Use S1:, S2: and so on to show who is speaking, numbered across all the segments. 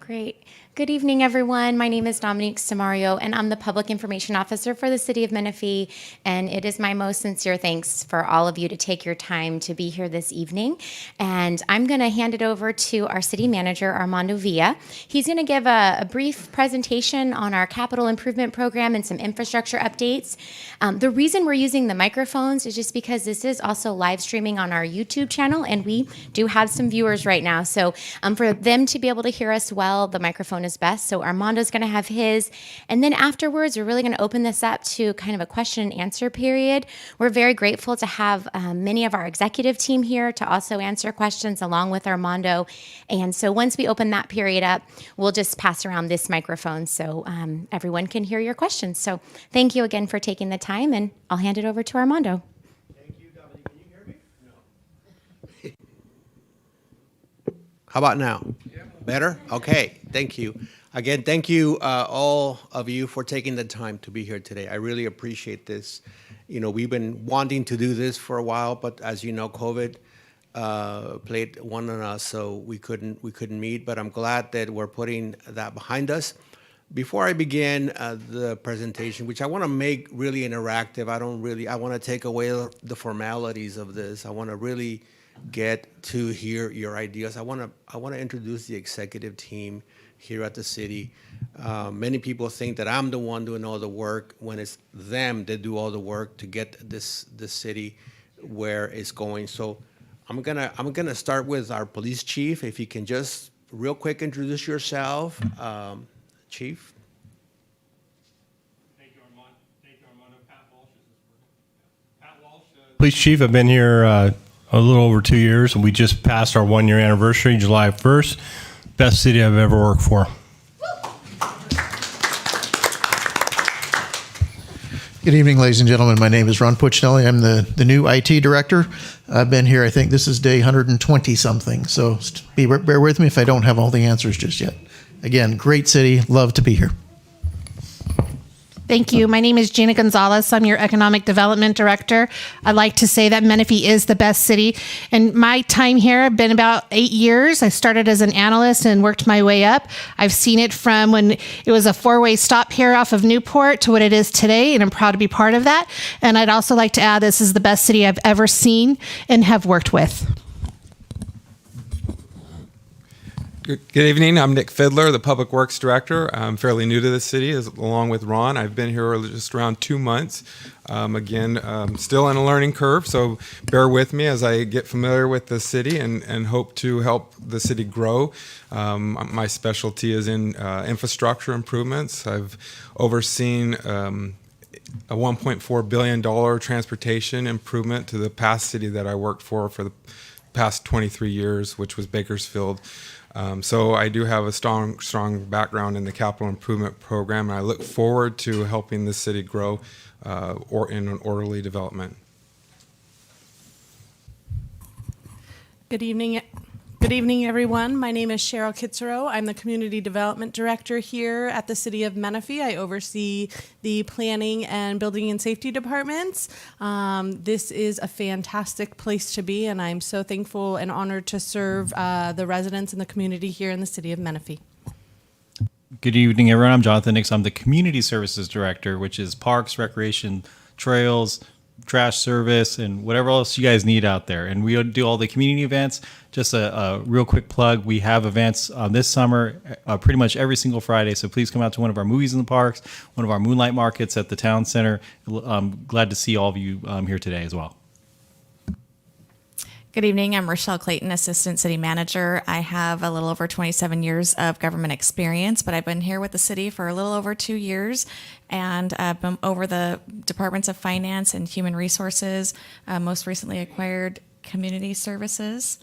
S1: Great. Good evening, everyone. My name is Dominique Samario, and I'm the Public Information Officer for the City of Menifee. And it is my most sincere thanks for all of you to take your time to be here this evening. And I'm going to hand it over to our City Manager, Armando Villa. He's going to give a brief presentation on our capital improvement program and some infrastructure updates. The reason we're using the microphones is just because this is also live streaming on our YouTube channel, and we do have some viewers right now. So for them to be able to hear us well, the microphone is best. So Armando's going to have his. And then afterwards, we're really going to open this up to kind of a question and answer period. We're very grateful to have many of our executive team here to also answer questions along with Armando. And so once we open that period up, we'll just pass around this microphone so everyone can hear your questions. So thank you again for taking the time, and I'll hand it over to Armando.
S2: Thank you, Dominique. Can you hear me? No. How about now? Better? Okay, thank you. Again, thank you, all of you, for taking the time to be here today. I really appreciate this. You know, we've been wanting to do this for a while, but as you know, COVID played one on us, so we couldn't meet. But I'm glad that we're putting that behind us. Before I begin the presentation, which I want to make really interactive, I want to take away the formalities of this. I want to really get to hear your ideas. I want to introduce the executive team here at the city. Many people think that I'm the one doing all the work when it's them that do all the work to get this city where it's going. So I'm gonna start with our police chief. If you can just real quick introduce yourself, Chief.
S3: Thank you, Armando. Pat Walsh, police chief. I've been here a little over 2 years, and we just passed our 1-year anniversary, July 1st. Best city I've ever worked for.
S4: Good evening, ladies and gentlemen. My name is Ron Puccinelli. I'm the new IT director. I've been here, I think this is day 120 something, so bear with me if I don't have all the answers just yet. Again, great city, love to be here.
S5: Thank you. My name is Gina Gonzalez. I'm your Economic Development Director. I'd like to say that Menifee is the best city. And my time here, I've been about 8 years. I started as an analyst and worked my way up. I've seen it from when it was a 4-way stop here off of Newport to what it is today, and I'm proud to be part of that. And I'd also like to add this is the best city I've ever seen and have worked with.
S6: Good evening. I'm Nick Fidler, the Public Works Director. I'm fairly new to the city, along with Ron. I've been here just around 2 months. Still in a learning curve, so bear with me as I get familiar with the city and hope to help the city grow. My specialty is in infrastructure improvements. I've overseen a $1.4 billion transportation improvement to the past city that I worked for the past 23 years, which was Bakersfield. So I do have a strong background in the capital improvement program, and I look forward to helping the city grow or in an orderly development.
S7: Good evening, everyone. My name is Cheryl Kitzrow. I'm the Community Development Director here at the City of Menifee. I oversee the Planning and Building and Safety Departments. This is a fantastic place to be, and I'm so thankful and honored to serve the residents and the community here in the City of Menifee.
S8: Good evening, everyone. I'm Jonathan Nix. I'm the Community Services Director, which is parks, recreation, trails, trash service, and whatever else you guys need out there. And we do all the community events. Just a real quick plug. We have events this summer pretty much every single Friday. So please come out to one of our movies in the parks, one of our moonlight markets at the town center. I'm glad to see all of you here today as well.
S9: Good evening. I'm Rochelle Clayton, Assistant City Manager. I have a little over 27 years of government experience, but I've been here with the city for a little over 2 years, and I've been over the Departments of Finance and Human Resources, most recently acquired Community Services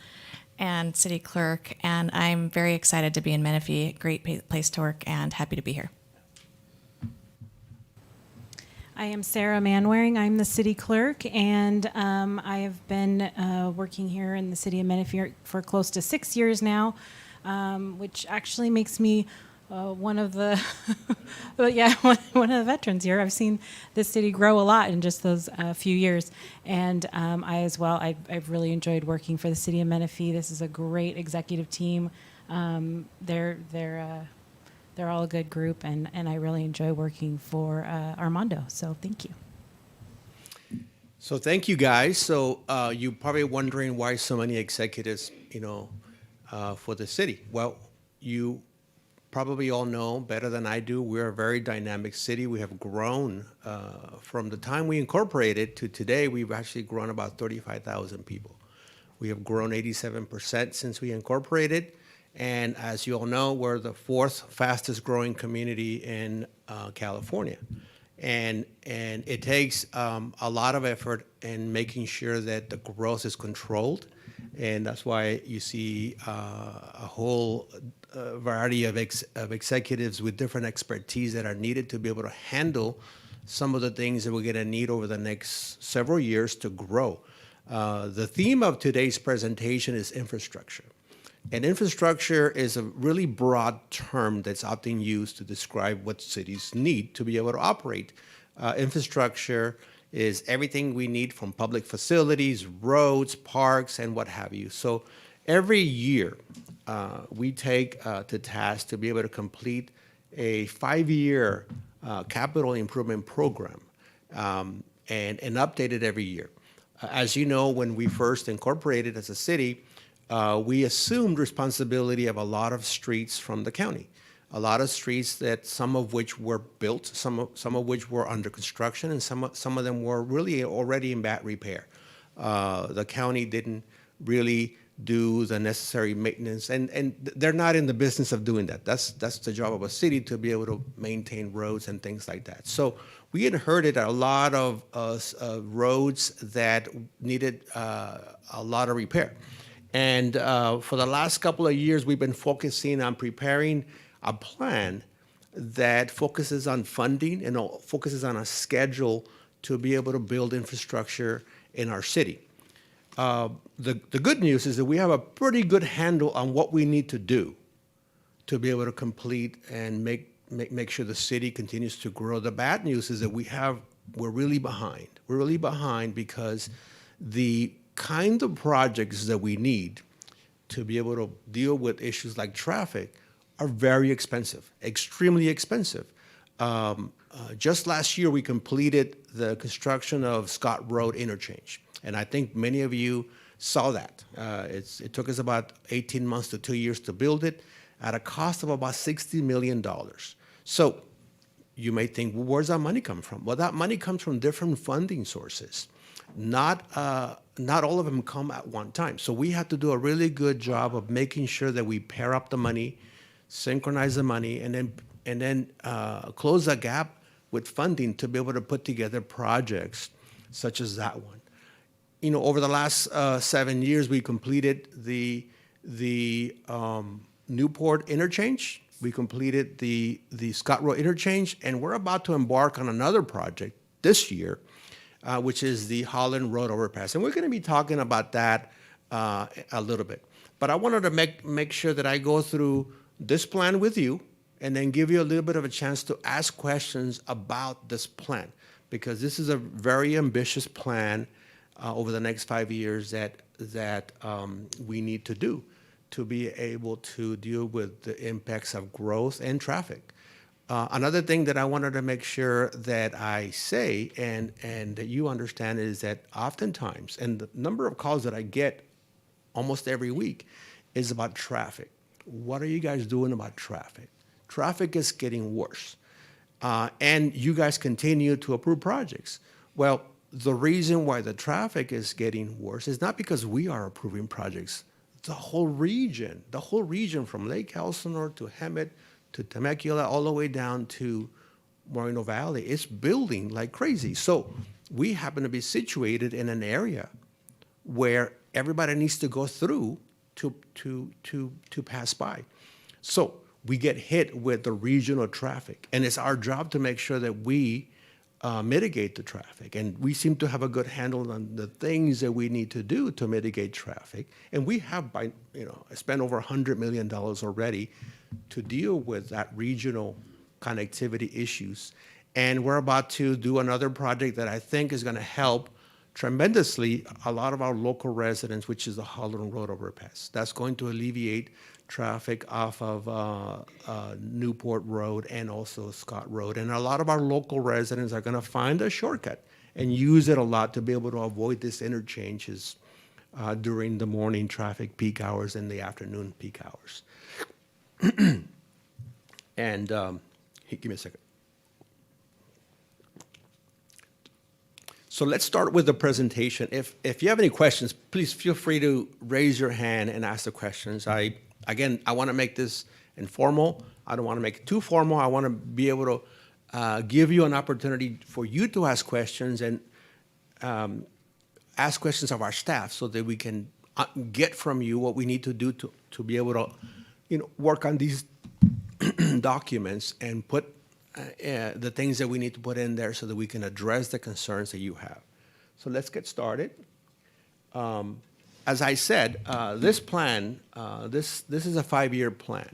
S9: and City Clerk, and I'm very excited to be in Menifee. Great place to work and happy to be here.
S10: I am Sarah Manwaring. I'm the city clerk, and I have been working here in the city of Menifee for close to 6 years now, which actually makes me one of the one of the veterans here. I've seen this city grow a lot in just those few years, and I've really enjoyed working for the city of Menifee. This is a great executive team. they're all a good group, and I really enjoy working for Armando. So thank you.
S2: So thank you, guys. So you're probably wondering why so many executives, for the city. Well, you probably all know better than I do, we're a very dynamic city. We have grown from the time we incorporated to today. We've actually grown about 35,000 people. We have grown 87% since we incorporated. And as you all know, we're the fourth fastest growing community in California. And it takes a lot of effort in making sure that the growth is controlled. And that's why you see a whole variety of executives with different expertise that are needed to be able to handle some of the things that we're going to need over the next several years to grow. The theme of today's presentation is infrastructure. And infrastructure is a really broad term that's often used to describe what cities need to be able to operate. Infrastructure is everything we need from public facilities, roads, parks, and what have you. So every year, we take to task to be able to complete a 5-year capital improvement program and update it every year. As you know, when we first incorporated as a city, we assumed responsibility of a lot of streets from the county. A lot of streets that some of which were built, some of which were under construction, and some of them were really already in bad repair. The county didn't really do the necessary maintenance, and they're not in the business of doing that. That's the job of a city, to be able to maintain roads and things like that. So we inherited a lot of roads that needed a lot of repair. And for the last couple of years, we've been focusing on preparing a plan that focuses on funding and focuses on a schedule to be able to build infrastructure in our city. The good news is that we have a pretty good handle on what we need to do to be able to complete and make sure the city continues to grow. The bad news is that we're really behind. We're really behind because the kind of projects that we need to be able to deal with issues like traffic are very expensive, extremely expensive. Just last year, we completed the construction of Scott Road interchange. And I think many of you saw that. It took us about 18 months to 2 years to build it at a cost of about $60 million. So you may think, well, where's that money come from? Well, that money comes from different funding sources. Not all of them come at one time. So we have to do a really good job of making sure that we pair up the money, synchronize the money, and then close the gap with funding to be able to put together projects such as that one. Over the last 7 years, we completed the Newport interchange. We completed the Scott Road interchange, and we're about to embark on another project this year, which is the Holland Road Overpass. And we're going to be talking about that a little bit. But I wanted to make sure that I go through this plan with you and then give you a little bit of a chance to ask questions about this plan, because this is a very ambitious plan over the next 5 years that we need to do to be able to deal with the impacts of growth and traffic. Another thing that I wanted to make sure that I say and that you understand is that oftentimes, and the number of calls that I get almost every week is about traffic. What are you guys doing about traffic? Traffic is getting worse. And you guys continue to approve projects. Well, the reason why the traffic is getting worse is not because we are approving projects. The whole region from Lake Elsinore to Hemet to Temecula, all the way down to Moreno Valley, it's building like crazy. So we happen to be situated in an area where everybody needs to go through to pass by. So we get hit with the regional traffic, and it's our job to make sure that we mitigate the traffic. And we seem to have a good handle on the things that we need to do to mitigate traffic. And we have spent over $100 million already to deal with that regional connectivity issues. And we're about to do another project that I think is going to help tremendously a lot of our local residents, which is the Holland Road overpass. That's going to alleviate traffic off of Newport Road and also Scott Road. And a lot of our local residents are going to find a shortcut and use it a lot to be able to avoid these interchanges during the morning traffic peak hours and the afternoon peak hours. And give me a second. So let's start with the presentation. If you have any questions, please feel free to raise your hand and ask the questions. I want to make this informal. I don't want to make it too formal. I want to be able to give you an opportunity for you to ask questions and ask questions of our staff so that we can get from you what we need to do to be able to, work on these documents and put the things that we need to put in there so that we can address the concerns that you have. So let's get started. As I said, this plan, this is a 5-year plan.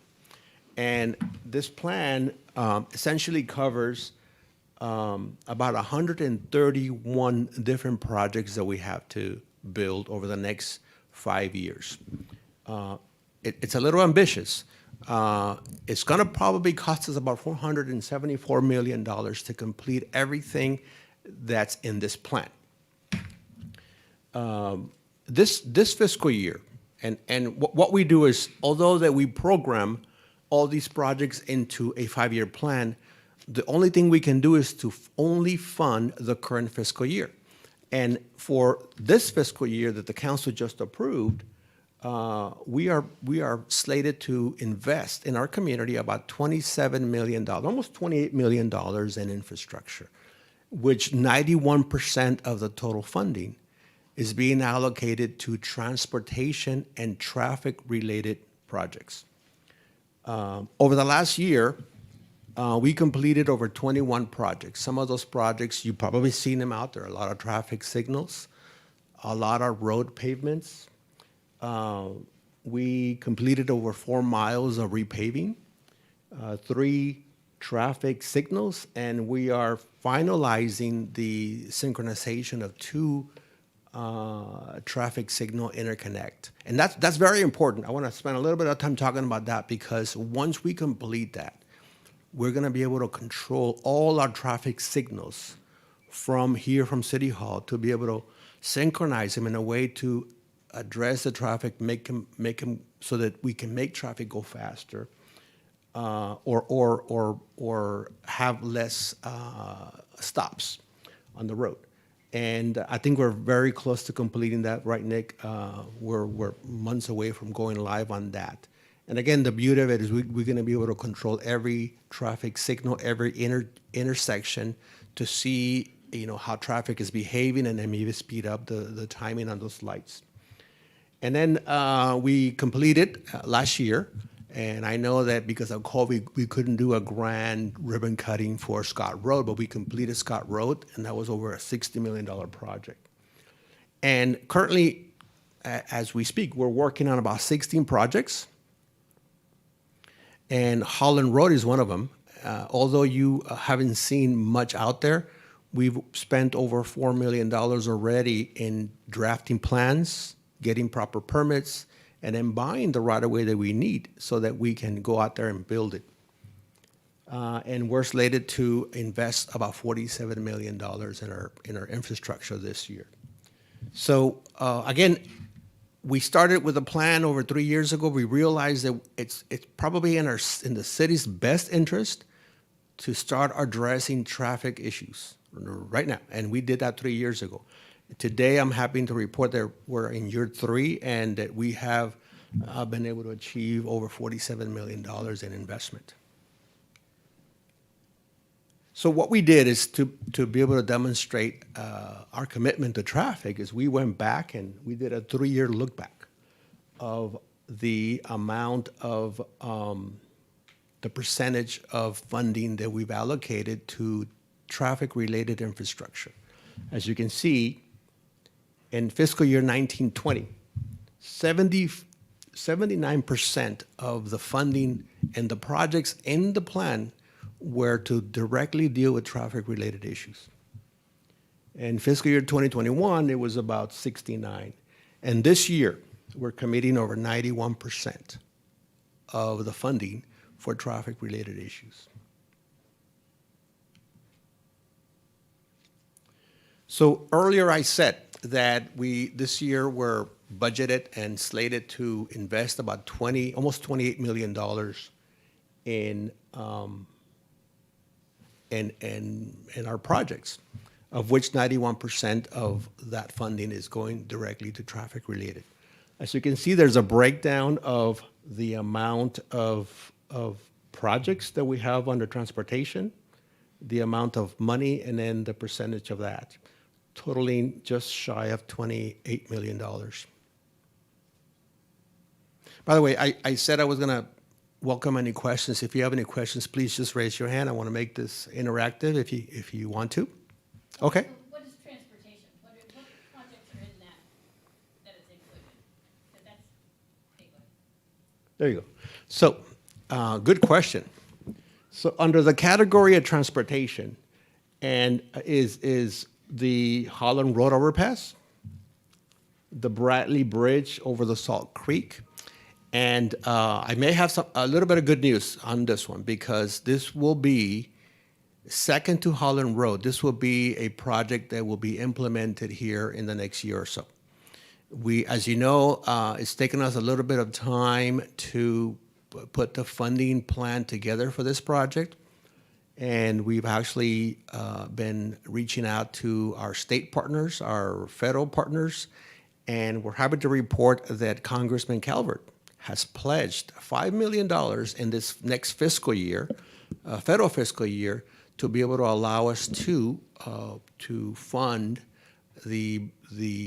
S2: And this plan essentially covers about 131 different projects that we have to build over the next 5 years. It's a little ambitious. It's going to probably cost us about $474 million to complete everything that's in this plan. This fiscal year, and what we do is, although that we program all these projects into a 5-year plan, the only thing we can do is to only fund the current fiscal year. And for this fiscal year that the council just approved, we are slated to invest in our community about $27 million, almost $28 million in infrastructure, which 91% of the total funding is being allocated to transportation and traffic-related projects. Over the last year, we completed over 21 projects. Some of those projects, you've probably seen them out there, a lot of traffic signals, a lot of road pavements. We completed over 4 miles of repaving, 3 traffic signals, and we are finalizing the synchronization of 2 traffic signal interconnect. And that's very important. I want to spend a little bit of time talking about that because once we complete that, we're going to be able to control all our traffic signals from City Hall to be able to synchronize them in a way to address the traffic, make them so that we can make traffic go faster, or have less stops on the road. And I think we're very close to completing that, right, Nick? We're months away from going live on that. And again, the beauty of it is we're going to be able to control every traffic signal, every intersection to see, how traffic is behaving and then maybe speed up the timing on those lights. And then we completed last year, and I know that because of COVID, we couldn't do a grand ribbon cutting for Scott Road, but we completed Scott Road, and that was over a $60 million project. And currently, as we speak, we're working on about 16 projects, and Holland Road is one of them. Although you haven't seen much out there, we've spent over $4 million already in drafting plans, getting proper permits, and then buying the right-of-way that we need so that we can go out there and build it. And we're slated to invest about $47 million in our infrastructure this year. So again, we started with a plan over 3 years ago. We realized that it's probably in the city's best interest to start addressing traffic issues right now, and we did that 3 years ago. Today, I'm happy to report that we're in year 3 and that we have been able to achieve over $47 million in investment. So what we did is to be able to demonstrate our commitment to traffic is we went back and we did a 3-year look back of the amount of the percentage of funding that we've allocated to traffic-related infrastructure. As you can see, in fiscal year 1920, 79% of the funding and the projects in the plan were to directly deal with traffic-related issues. In fiscal year 2021, it was about 69. And this year, we're committing over 91% of the funding for traffic-related issues. So earlier I said that this year we're budgeted and slated to invest about almost $28 million in our projects, of which 91% of that funding is going directly to traffic related. As you can see, there's a breakdown of the amount of projects that we have under transportation, the amount of money, and then the percentage of that, totaling just shy of $28 million. By the way, I said I was going to welcome any questions. If you have any questions, please just raise your hand. I want to make this interactive if you want to. Okay.
S11: What is transportation? What projects are in that is included? Okay, go ahead.
S2: There you go. So, good question. So under the category of transportation, and is the Holland Road Overpass, the Bradley Bridge over the Salt Creek, and I may have a little bit of good news on this one, because this will be second to Holland Road. This will be a project that will be implemented here in the next year or so. As you know, it's taken us a little bit of time to put the funding plan together for this project. And we've actually been reaching out to our state partners, our federal partners, and we're happy to report that Congressman Calvert has pledged $5 million in this next fiscal year, federal fiscal year, to be able to allow us to fund the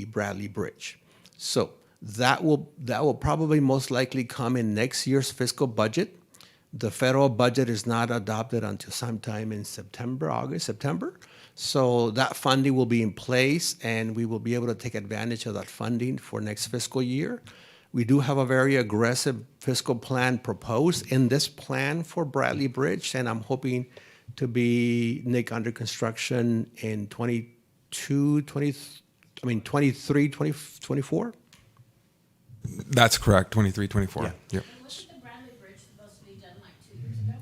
S2: Bradley Bridge. So that will probably most likely come in next year's fiscal budget. The federal budget is not adopted until sometime in September. So that funding will be in place, and we will be able to take advantage of that funding for next fiscal year. We do have a very aggressive fiscal plan proposed in this plan for Bradley Bridge, and I'm hoping to be, Nick, under construction in 23, 24?
S6: That's correct, 23, 24.
S2: Yeah.
S6: Yep.
S11: And wasn't the Bradley Bridge supposed to be done like 2 years ago?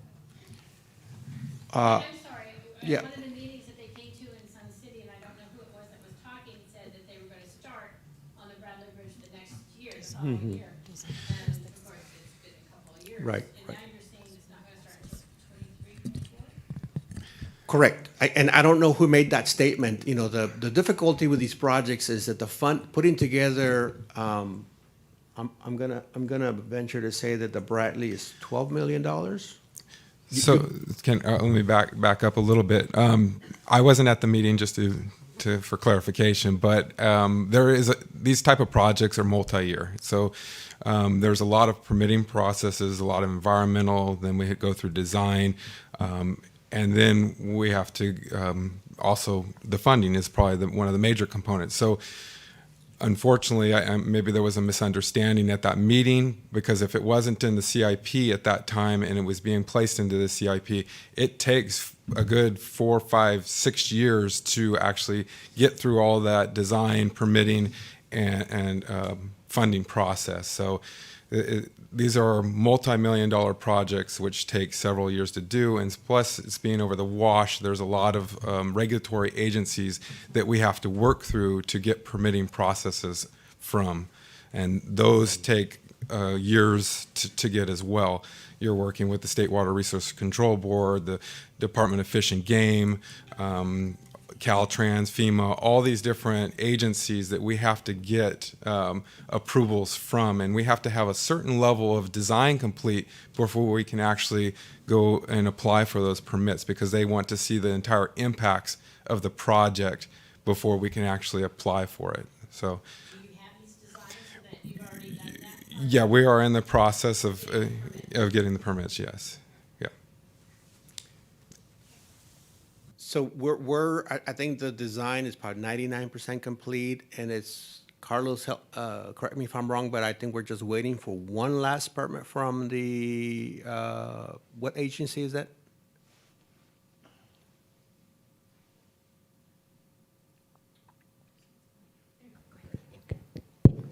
S2: Uh,
S11: I'm sorry.
S2: yeah.
S11: One of the meetings that they came to in Sun City, and I don't know who it was that was talking, said that they were going to start on the Bradley Bridge the next year, the following year. And of course, it's been a couple of years.
S2: Right,
S11: And now you're saying it's not going to start until 23, 24?
S2: Correct. And I don't know who made that statement. You know, the difficulty with these projects is that the fund, putting together, I'm gonna venture to say that the Bradley is $12 million.
S6: So let me back up a little bit. I wasn't at the meeting, just for clarification, but these type of projects are multi-year. So there's a lot of permitting processes, a lot of environmental. Then we go through design, and then we have to also the funding is probably one of the major components. So unfortunately, maybe there was a misunderstanding at that meeting, because if it wasn't in the CIP at that time and it was being placed into the CIP, it takes a good 4, 5, 6 years to actually get through all that design, permitting, and funding process. So these are multi-million-dollar projects which take several years to do, and plus it's being over the wash. There's a lot of regulatory agencies that we have to work through to get permitting processes from, and those take years to get as well. You're working with the State Water Resources Control Board, the Department of Fish and Game, Caltrans, FEMA, all these different agencies that we have to get approvals from, and we have to have a certain level of design complete before we can actually go and apply for those permits, because they want to see the entire impacts of the project before we can actually apply for it. So,
S11: Do you have these designs so that you've already done that?
S6: yeah, we are in the process of getting the permits. Yes.
S2: So I think the design is probably 99% complete, and it's, Carlos, correct me if I'm wrong, but I think we're just waiting for one last permit from the, what agency is that?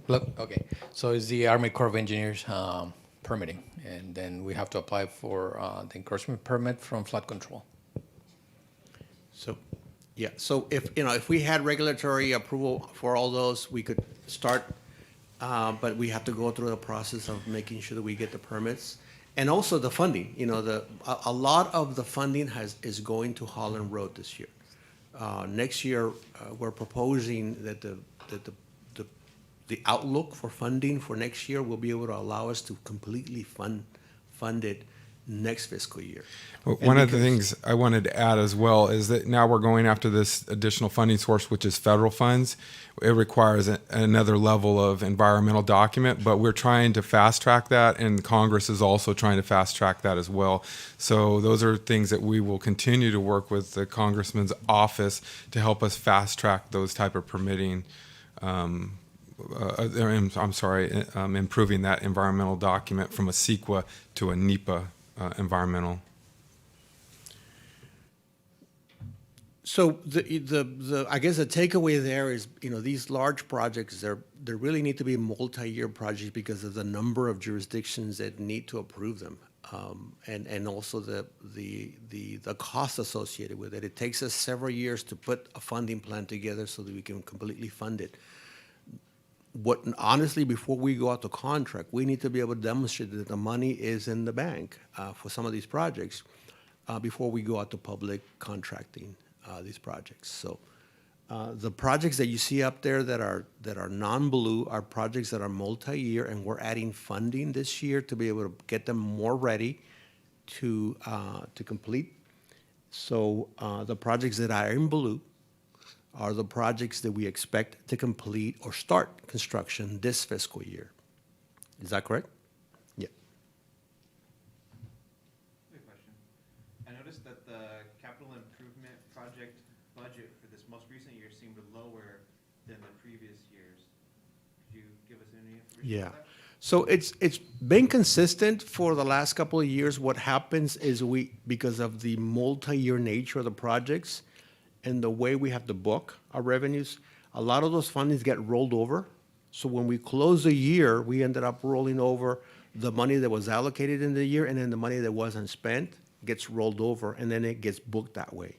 S12: Look, okay. So it's the Army Corps of Engineers permitting, and then we have to apply for the encroachment permit from flood control.
S2: So, yeah, so if we had regulatory approval for all those, we could start, but we have to go through the process of making sure that we get the permits. And also the funding, a lot of the funding is going to Holland Road this year. Next year, we're proposing that the outlook for funding for next year will be able to allow us to completely fund it next fiscal year.
S6: Well,
S2: And
S6: one of the
S2: because-
S6: things I wanted to add as well is that now we're going after this additional funding source, which is federal funds. It requires another level of environmental document, but we're trying to fast track that, and Congress is also trying to fast track that as well. So those are things that we will continue to work with the Congressman's office to help us fast track those type of permitting. Improving that environmental document from a CEQA to a NEPA environmental.
S2: So I guess the takeaway there is, these large projects, they really need to be multi-year projects because of the number of jurisdictions that need to approve them. And also the cost associated with it. It takes us several years to put a funding plan together so that we can completely fund it. Honestly, before we go out to contract, we need to be able to demonstrate that the money is in the bank for some of these projects before we go out to public contracting these projects. So the projects that you see up there that are non-blue are projects that are multi-year, and we're adding funding this year to be able to get them more ready to complete. So the projects that are in blue are the projects that we expect to complete or start construction this fiscal year. Is that correct? Yeah.
S13: Good question. I noticed that the capital improvement project budget for this most recent year seemed lower than the previous years. Could you give us any information
S2: Yeah.
S13: on that?
S2: So it's been consistent for the last couple of years. What happens is because of the multi-year nature of the projects and the way we have to book our revenues, a lot of those fundings get rolled over. So when we close the year, we ended up rolling over the money that was allocated in the year, and then the money that wasn't spent gets rolled over, and then it gets booked that way.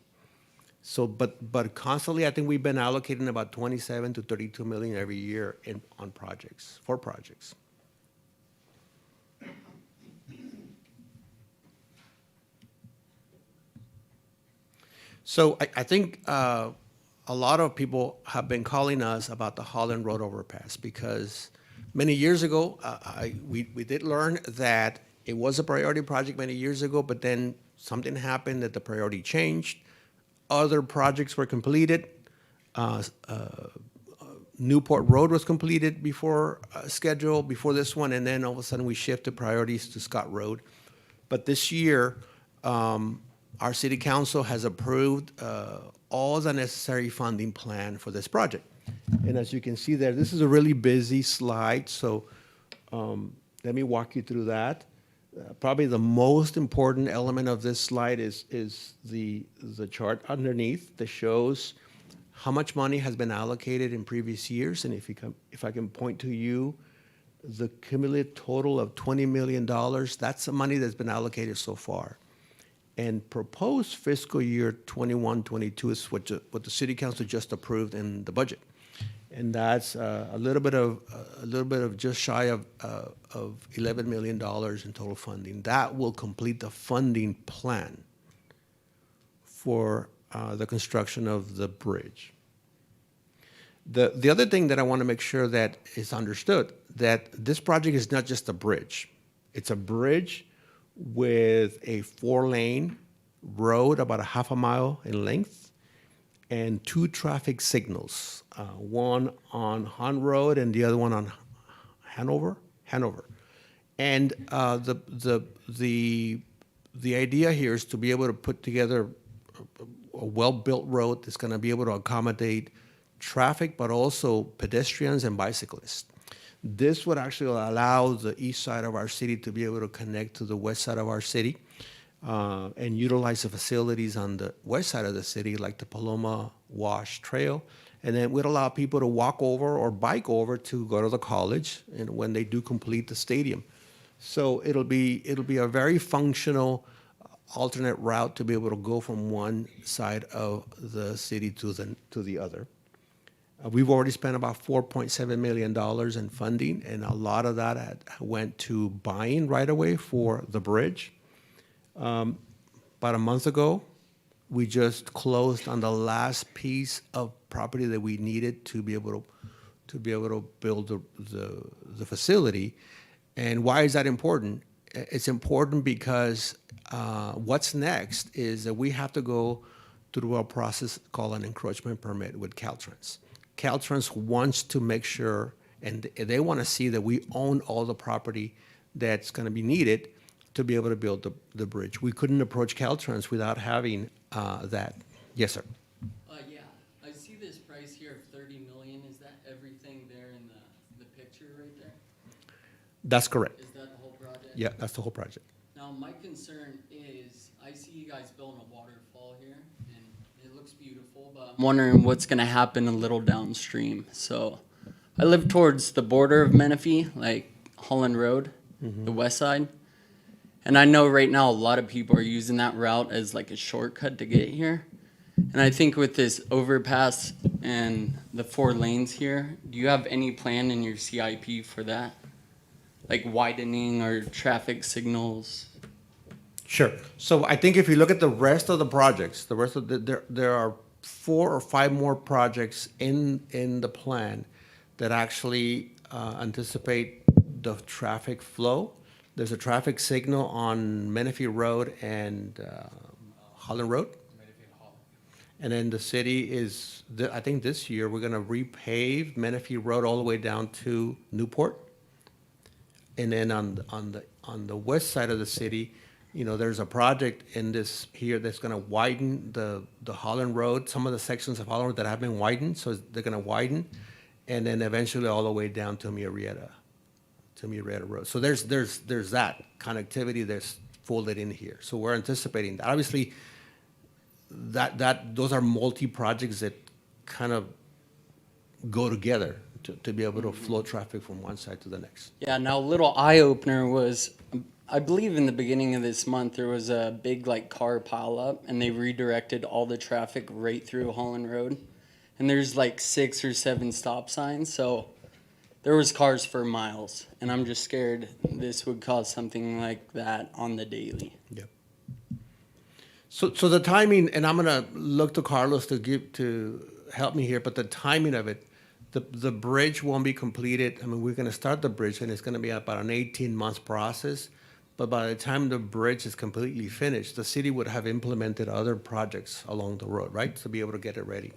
S2: So, but constantly, I think we've been allocating about 27 to 32 million every year for projects. So I think a lot of people have been calling us about the Holland Road Overpass because many years ago, we did learn that it was a priority project many years ago, but then something happened that the priority changed. Other projects were completed. Newport Road was completed before schedule, before this one, and then all of a sudden we shifted priorities to Scott Road. But this year, our city council has approved all the necessary funding plan for this project. And as you can see there, this is a really busy slide, so let me walk you through that. Probably the most important element of this slide is the chart underneath that shows how much money has been allocated in previous years. And if I can point to you, the cumulative total of $20 million, that's the money that's been allocated so far. And proposed fiscal year 21-22 is what the city council just approved in the budget, and that's a little bit of just shy of $11 million in total funding. That will complete the funding plan for the construction of the bridge. The other thing that I want to make sure that is understood, that this project is not just a bridge. It's a bridge with a 4-lane road about a half a mile in length and 2 traffic signals, one on Hunt Road and the other one on Hanover. And the idea here is to be able to put together a well-built road that's going to be able to accommodate traffic, but also pedestrians and bicyclists. This would actually allow the east side of our city to be able to connect to the west side of our city and utilize the facilities on the west side of the city, like the Paloma Wash Trail And then we'd allow people to walk over or bike over to go to the college and when they do complete the stadium. So it'll be a very functional alternate route to be able to go from one side of the city to the other. We've already spent about $4.7 million in funding, and a lot of that went to buying right away for the bridge. About a month ago, we just closed on the last piece of property that we needed to be able to build the facility. And why is that important? It's important because what's next is that we have to go through a process called an encroachment permit with Caltrans. Caltrans wants to make sure, and they want to see that we own all the property that's going to be needed to be able to build the bridge. We couldn't approach Caltrans without having that. Yes, sir.
S14: Yeah, I see this price here of 30 million. Is that everything there in the picture right there?
S2: That's correct.
S14: Is that the whole project?
S2: Yeah, that's the whole project.
S14: Now, my concern is, I see you guys building a waterfall here, and it looks beautiful, but I'm wondering what's gonna happen a little downstream. So, I live towards the border of Menifee, like Holland Road, the west side. And I know right now a lot of people are using that route as like a shortcut to get here. And I think with this overpass and the 4 lanes here, do you have any plan in your CIP for that? Like widening or traffic signals?
S2: Sure. So I think if you look at the rest of the projects, there are 4 or 5 more projects in the plan that actually anticipate the traffic flow. There's a traffic signal on Menifee Road and Holland Road. And then the city is, I think this year, we're gonna repave Menifee Road all the way down to Newport. And then on the west side of the city, there's a project in this here that's gonna widen the Holland Road, some of the sections of Holland Road that have been widened, so they're gonna widen, and then eventually all the way down to Murrieta Road. So there's that connectivity that's folded in here. So we're anticipating that. Obviously, those are multi-projects that kind of go together to be able to flow traffic from one side to the next.
S14: Yeah, now a little eye-opener was, I believe in the beginning of this month, there was a big like car pileup and they redirected all the traffic right through Holland Road. And there's like 6 or 7 stop signs, so there was cars for miles. And I'm just scared this would cause something like that on the daily.
S2: Yep. So the timing, and I'm gonna look to Carlos to help me here, but the timing of it, the bridge won't be completed. I mean, we're gonna start the bridge and it's gonna be about an 18-month process. But by the time the bridge is completely finished, the city would have implemented other projects along the road, right? To be able to get it ready.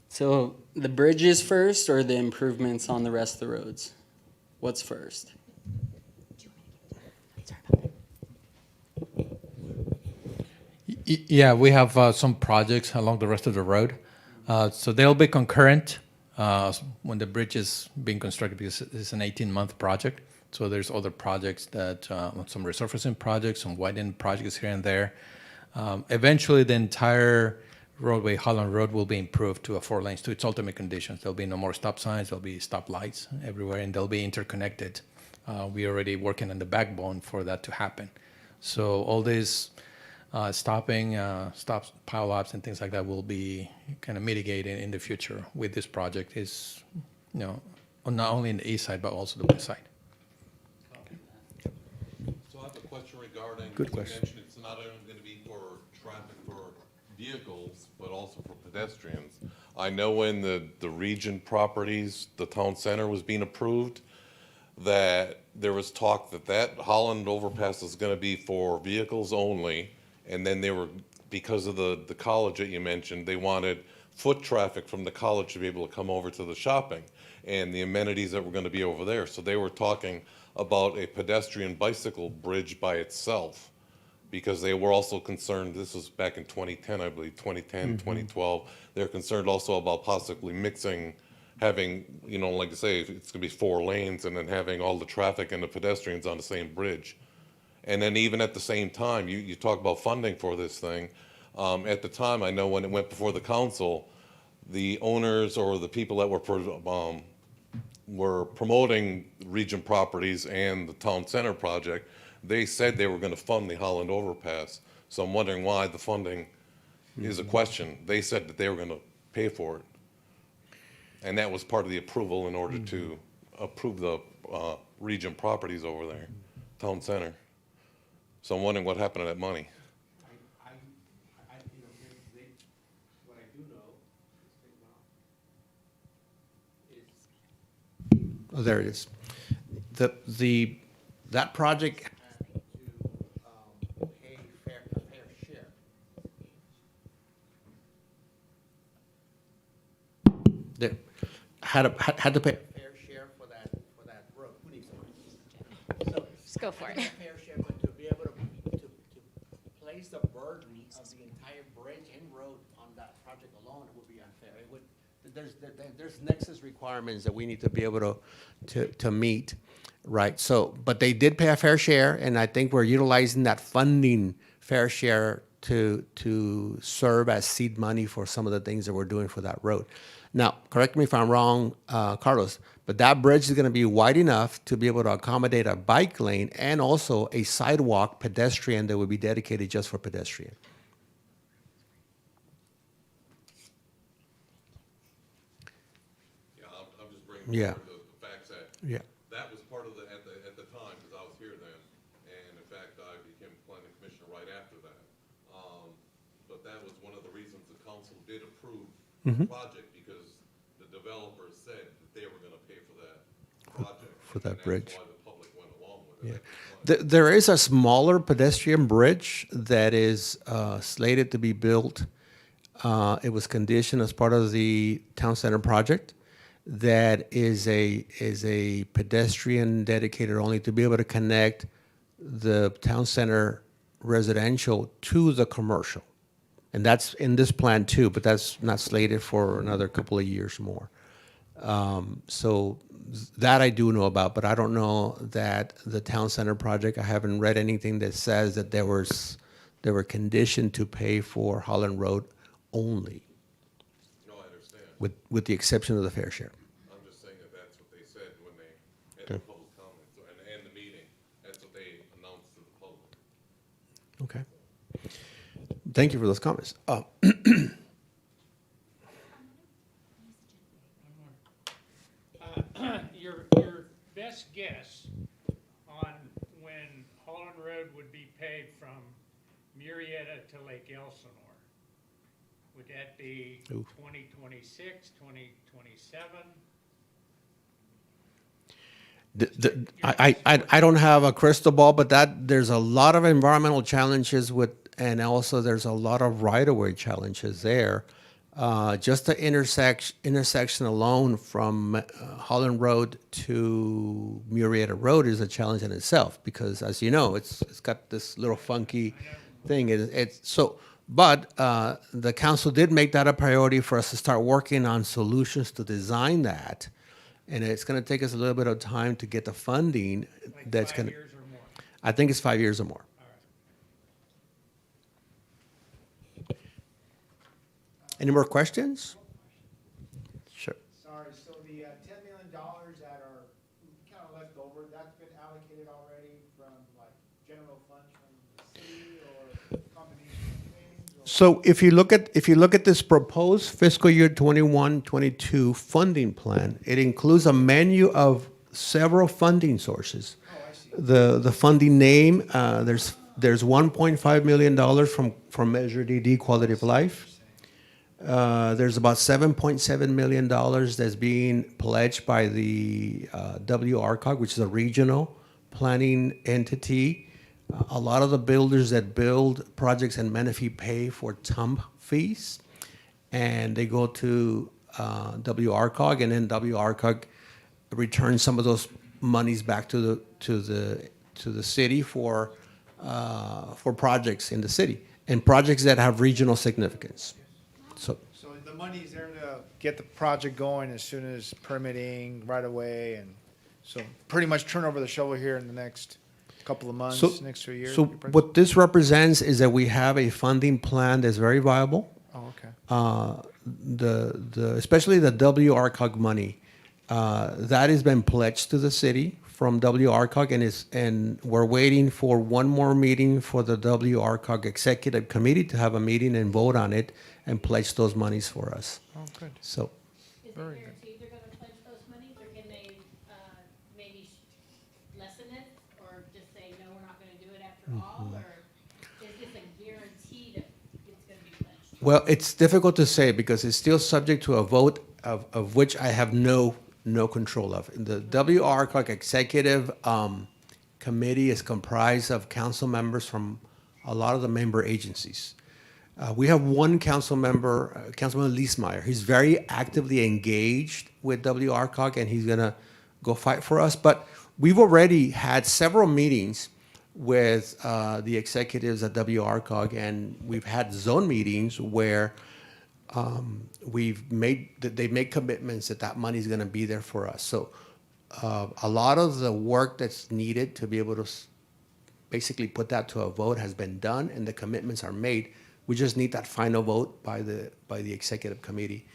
S14: So the bridge is first or the improvements on the rest of the roads? What's first?
S12: Yeah, we have some projects along the rest of the road. So they'll be concurrent when the bridge is being constructed because it's an 18-month project. So there's other projects that, some resurfacing projects, some widening projects here and there. Eventually, the entire roadway, Holland Road, will be improved to a 4 lanes to its ultimate conditions. There'll be no more stop signs, there'll be stop lights everywhere, and they'll be interconnected. We're already working on the backbone for that to happen. So all these stopping, stops, pile-ups, and things like that will be kind of mitigated in the future with this project. Is not only in the east side, but also the west side.
S15: So I have a question regarding,
S2: Good
S15: as you
S2: question.
S15: mentioned, it's not only going to be for traffic for vehicles, but also for pedestrians. I know when the region properties, the town center was being approved, that there was talk that Holland overpass is going to be for vehicles only, and then they were, because of the college that you mentioned, they wanted foot traffic from the college to be able to come over to the shopping and the amenities that were going to be over there. So they were talking about a pedestrian bicycle bridge by itself, because they were also concerned, this was back in 2010, I believe, 2010, 2012, they're concerned also about possibly having, like I say, it's gonna be 4 lanes and then having all the traffic and the pedestrians on the same bridge. And then even at the same time, you talk about funding for this thing. At the time, I know when it went before the council, the owners or the people that were promoting Region Properties and the Town Center project, they said they were going to fund the Holland Overpass. So I'm wondering why the funding is a question. They said that they were going to pay for it. And that was part of the approval in order to approve the Region Properties over there, Town Center. So I'm wondering what happened to that money.
S2: What I do know is, oh, there it is. That project pay a fair share. There, had to pay a fair share for that road. Who needs the money? So,
S1: Just go for it.
S2: fair share, but to be able to place the burden of the entire bridge and road on that project alone, it would be unfair. It would, there's nexus requirements that we need to be able to meet, right? So, but they did pay a fair share, and I think we're utilizing that funding fair share to serve as seed money for some of the things that we're doing for that road. Now, correct me if I'm wrong, Carlos, but that bridge is going to be wide enough to be able to accommodate a bike lane and also a sidewalk pedestrian that would be dedicated just for pedestrian.
S15: Yeah, I'm just bringing
S2: Yeah.
S15: forward the facts that
S2: Yeah.
S15: that was part of at the time, because I was here then, and in fact, I became planning commissioner right after that. But that was one of the reasons the council did approve the project, because the developers said that they were going to pay for that project.
S2: For that
S15: and
S2: bridge.
S15: That's why the public went along with it.
S2: There is a smaller pedestrian bridge that is slated to be built. It was conditioned as part of the town center project. That is a pedestrian dedicated only to be able to connect the town center residential to the commercial. And that's in this plan too, but that's not slated for another couple of years more. So that I do know about, but I don't know that the town center project, I haven't read anything that says that they were conditioned to pay for Holland Road only.
S15: No, I understand.
S2: With the exception of the fair share.
S15: I'm just saying that that's what they said when they had the public comments and the meeting. That's what they announced to the public.
S2: Okay. Thank you for those comments.
S16: Your best guess on when Holland Road would be paved from Murrieta to Lake Elsinore? Would that be 2026, 2027?
S2: I don't have a crystal ball, but there's a lot of environmental challenges and also there's a lot of right-of-way challenges there. Just the intersection alone from Holland Road to Murrieta Road is a challenge in itself, because as you know, it's got this little funky thing. But the council did make that a priority for us to start working on solutions to design that. And it's going to take us a little bit of time to get the funding.
S16: Like 5 years or more?
S2: I think it's 5 years or more. Any more questions? Sure.
S17: Sorry, so the $10 million that are kind of left over, that's been allocated already from like general funds from the city or combination of things? Or?
S2: So if you look at this proposed fiscal year 21-22 funding plan, it includes a menu of several funding sources.
S17: Oh, I see.
S2: The funding name, there's $1.5 million from Measure DD Quality of Life. There's about $7.7 million that's being pledged by the WRCOG, which is a regional planning entity. A lot of the builders that build projects in Menifee pay for TUMP fees, and they go to WRCOG, and then WRCOG returns some of those monies back to the city for projects in the city and projects that have regional significance. So
S17: the money's there to get the project going as soon as permitting right away, and so pretty much turn over the shovel here in the next couple of months, next 2 years.
S2: So what this represents is that we have a funding plan that's very viable,
S13: Oh, okay.
S2: Especially the WRCOG money, that has been pledged to the city from WRCOG, and we're waiting for one more meeting for the WRCOG Executive Committee to have a meeting and vote on it and pledge those monies for us.
S13: Oh, good.
S2: So
S11: Is it guaranteed they're gonna pledge those monies, or can they, maybe lessen it, or just say, no, we're not gonna do it after all, or is this a guarantee that it's gonna be pledged?
S2: well, it's difficult to say because it's still subject to a vote of which I have no control of. The WRCOG Executive Committee is comprised of council members from a lot of the member agencies. We have one council member, Councilman Leesmeyer. He's very actively engaged with WRCOG, and he's gonna go fight for us. But we've already had several meetings with the executives at WRCOG, and we've had zone meetings where they make commitments that money is going to be there for us. So a lot of the work that's needed to be able to basically put that to a vote has been done, and the commitments are made. We just need that final vote by the executive committee.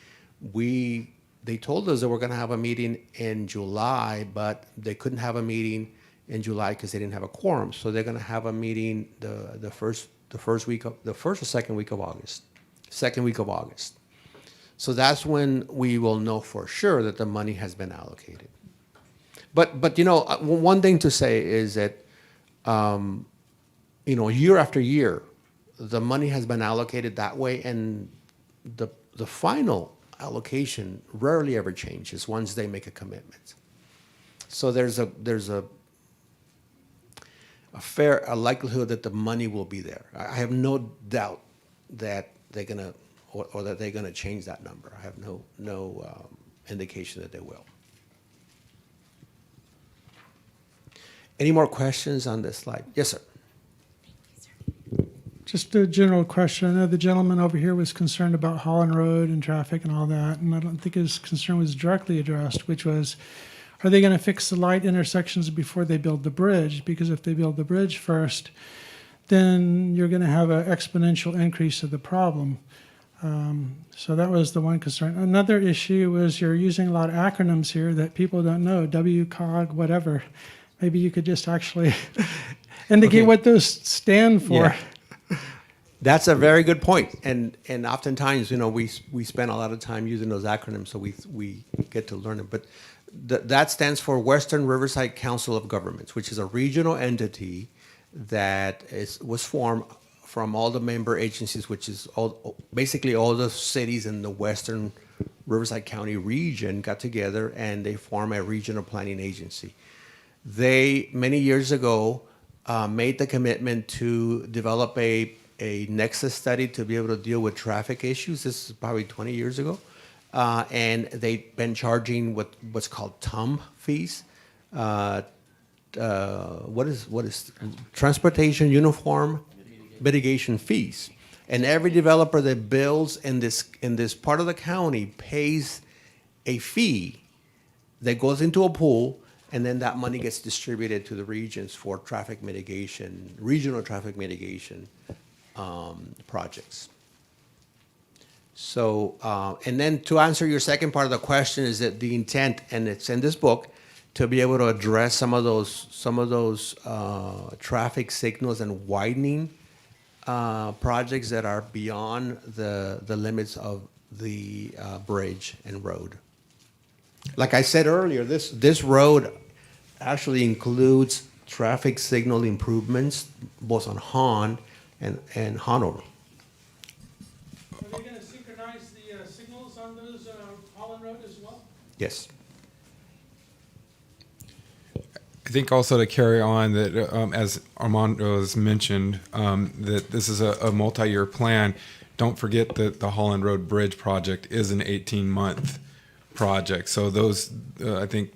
S2: They told us that we're going to have a meeting in July, but they couldn't have a meeting in July because they didn't have a quorum. So they're going to have a meeting the first or second week of August. Second week of August. So that's when we will know for sure that the money has been allocated. But you know, one thing to say is that you know, year after year, the money has been allocated that way, and the final allocation rarely ever changes once they make a commitment. So there's a fair likelihood that the money will be there. I have no doubt that they're gonna or that they're gonna change that number. I have no indication that they will. Any more questions on this slide? Yes, sir.
S18: Just a general question. I know the gentleman over here was concerned about Holland Road and traffic and all that, and I don't think his concern was directly addressed, which was, are they going to fix the light intersections before they build the bridge? Because if they build the bridge first, then you're going to have an exponential increase of the problem. So that was the one concern. Another issue was you're using a lot of acronyms here that people don't know, WCOG, whatever. Maybe you could just actually indicate what those stand for.
S2: Yeah. That's a very good point, and oftentimes, you know, we spend a lot of time using those acronyms, so we get to learn it. But that stands for Western Riverside Council of Governments, which is a regional entity that was formed from all the member agencies, which is basically all the cities in the Western Riverside County region got together and they form a regional planning agency. They many years ago made the commitment to develop a nexus study to be able to deal with traffic issues. This is probably 20 years ago. And they've been charging what's called TUM fees. What is Transportation Uniform Mitigation fees. And every developer that builds in this part of the county pays a fee that goes into a pool, and then that money gets distributed to the regions for traffic mitigation, regional traffic mitigation projects. So, and then to answer your second part of the question is that the intent, and it's in this book, to be able to address some of those traffic signals and widening projects that are beyond the limits of the bridge and road. Like I said earlier, this road actually includes traffic signal improvements both on Hahn and Hanover.
S18: Are they going to synchronize the signals on those Holland Road as well?
S2: Yes.
S6: I think also to carry on that, as Armando has mentioned, that this is a multi-year plan. Don't forget that the Holland Road Bridge project is an 18-month project. So those, I think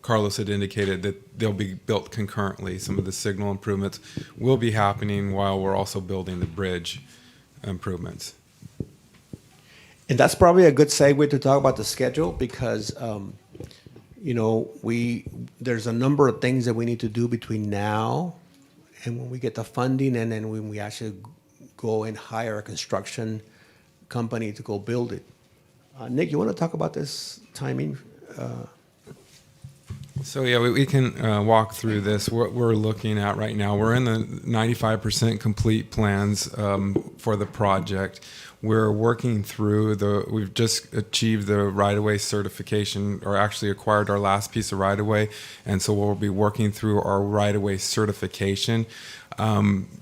S6: Carlos had indicated that they'll be built concurrently. Some of the signal improvements will be happening while we're also building the bridge improvements.
S2: And that's probably a good segue to talk about the schedule because, you know, there's a number of things that we need to do between now and when we get the funding and then when we actually go and hire a construction company to go build it. Nick, you want to talk about this timing?
S6: So yeah, we can walk through this. What we're looking at right now, we're in the 95% complete plans for the project. We're working through we've just achieved the right-of-way certification, or actually acquired our last piece of right-of-way, and so we'll be working through our right-of-way certification.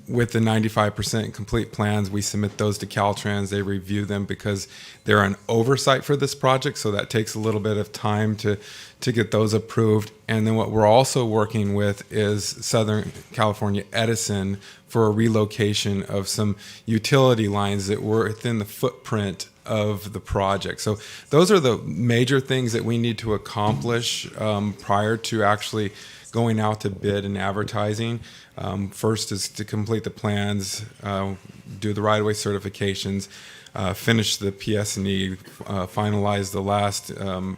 S6: With the 95% complete plans, we submit those to Caltrans. They review them because they're an oversight for this project, so that takes a little bit of time to get those approved. And then what we're also working with is Southern California Edison for a relocation of some utility lines that were within the footprint of the project. So those are the major things that we need to accomplish prior to actually going out to bid and advertising. First is to complete the plans, do the right-of-way certifications, finish the PS&E, finalize the last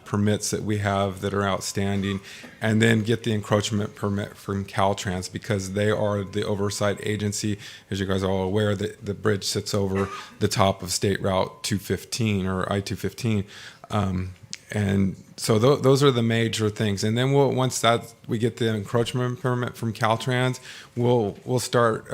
S6: permits that we have that are outstanding, and then get the encroachment permit from Caltrans, because they are the oversight agency. As you guys are all aware, the bridge sits over the top of State Route 215 or I-215. And so those are the major things. And then once we get the encroachment permit from Caltrans, we'll start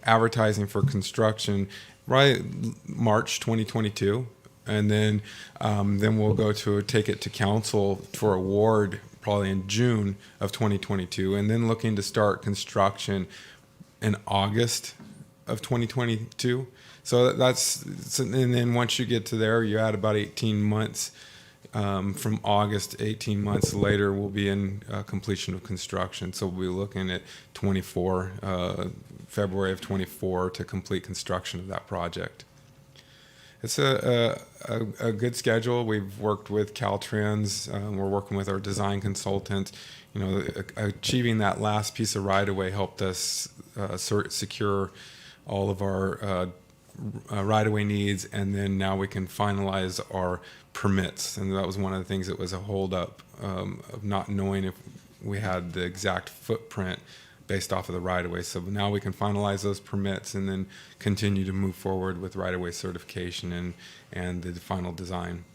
S6: advertising for construction right March 2022, and then we'll go to take it to council for award probably in June of 2022, and then looking to start construction in August of 2022. So and then once you get to there, you add about 18 months. From August, 18 months later, we'll be in completion of construction. So we'll be looking at February of 24 to complete construction of that project. It's a good schedule. We've worked with Caltrans. We're working with our design consultant. You know, achieving that last piece of right-of-way helped us secure all of our right-of-way needs, and then now we can finalize our permits. And that was one of the things that was a holdup of not knowing if we had the exact footprint based off of the right-of-way. So now we can finalize those permits and then continue to move forward with right-of-way certification and the final design.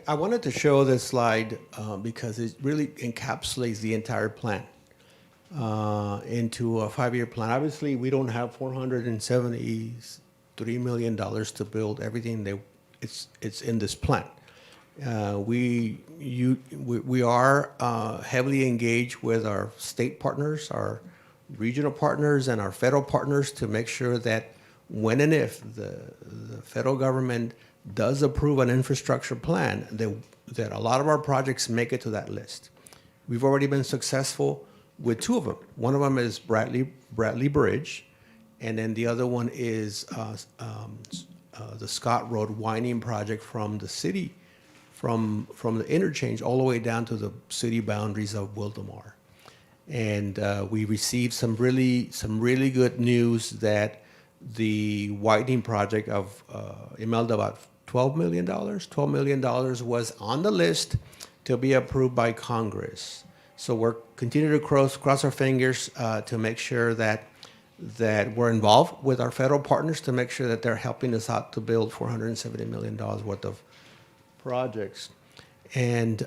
S2: I wanted to show this slide because it really encapsulates the entire plan into a 5-year plan. Obviously, we don't have $473 million to build everything it's in this plan. We are heavily engaged with our state partners, our regional partners, and our federal partners to make sure that when and if the federal government does approve an infrastructure plan, that a lot of our projects make it to that list. We've already been successful with 2 of them. One of them is Bradley Bridge, and then the other one is the Scott Road widening project from the city, from the interchange all the way down to the city boundaries of Wildomar. And we received some really good news that the widening project of amounted about $12 million. $12 million was on the list to be approved by Congress. So we're continuing to cross our fingers to make sure that we're involved with our federal partners to make sure that they're helping us out to build $470 million worth of projects. And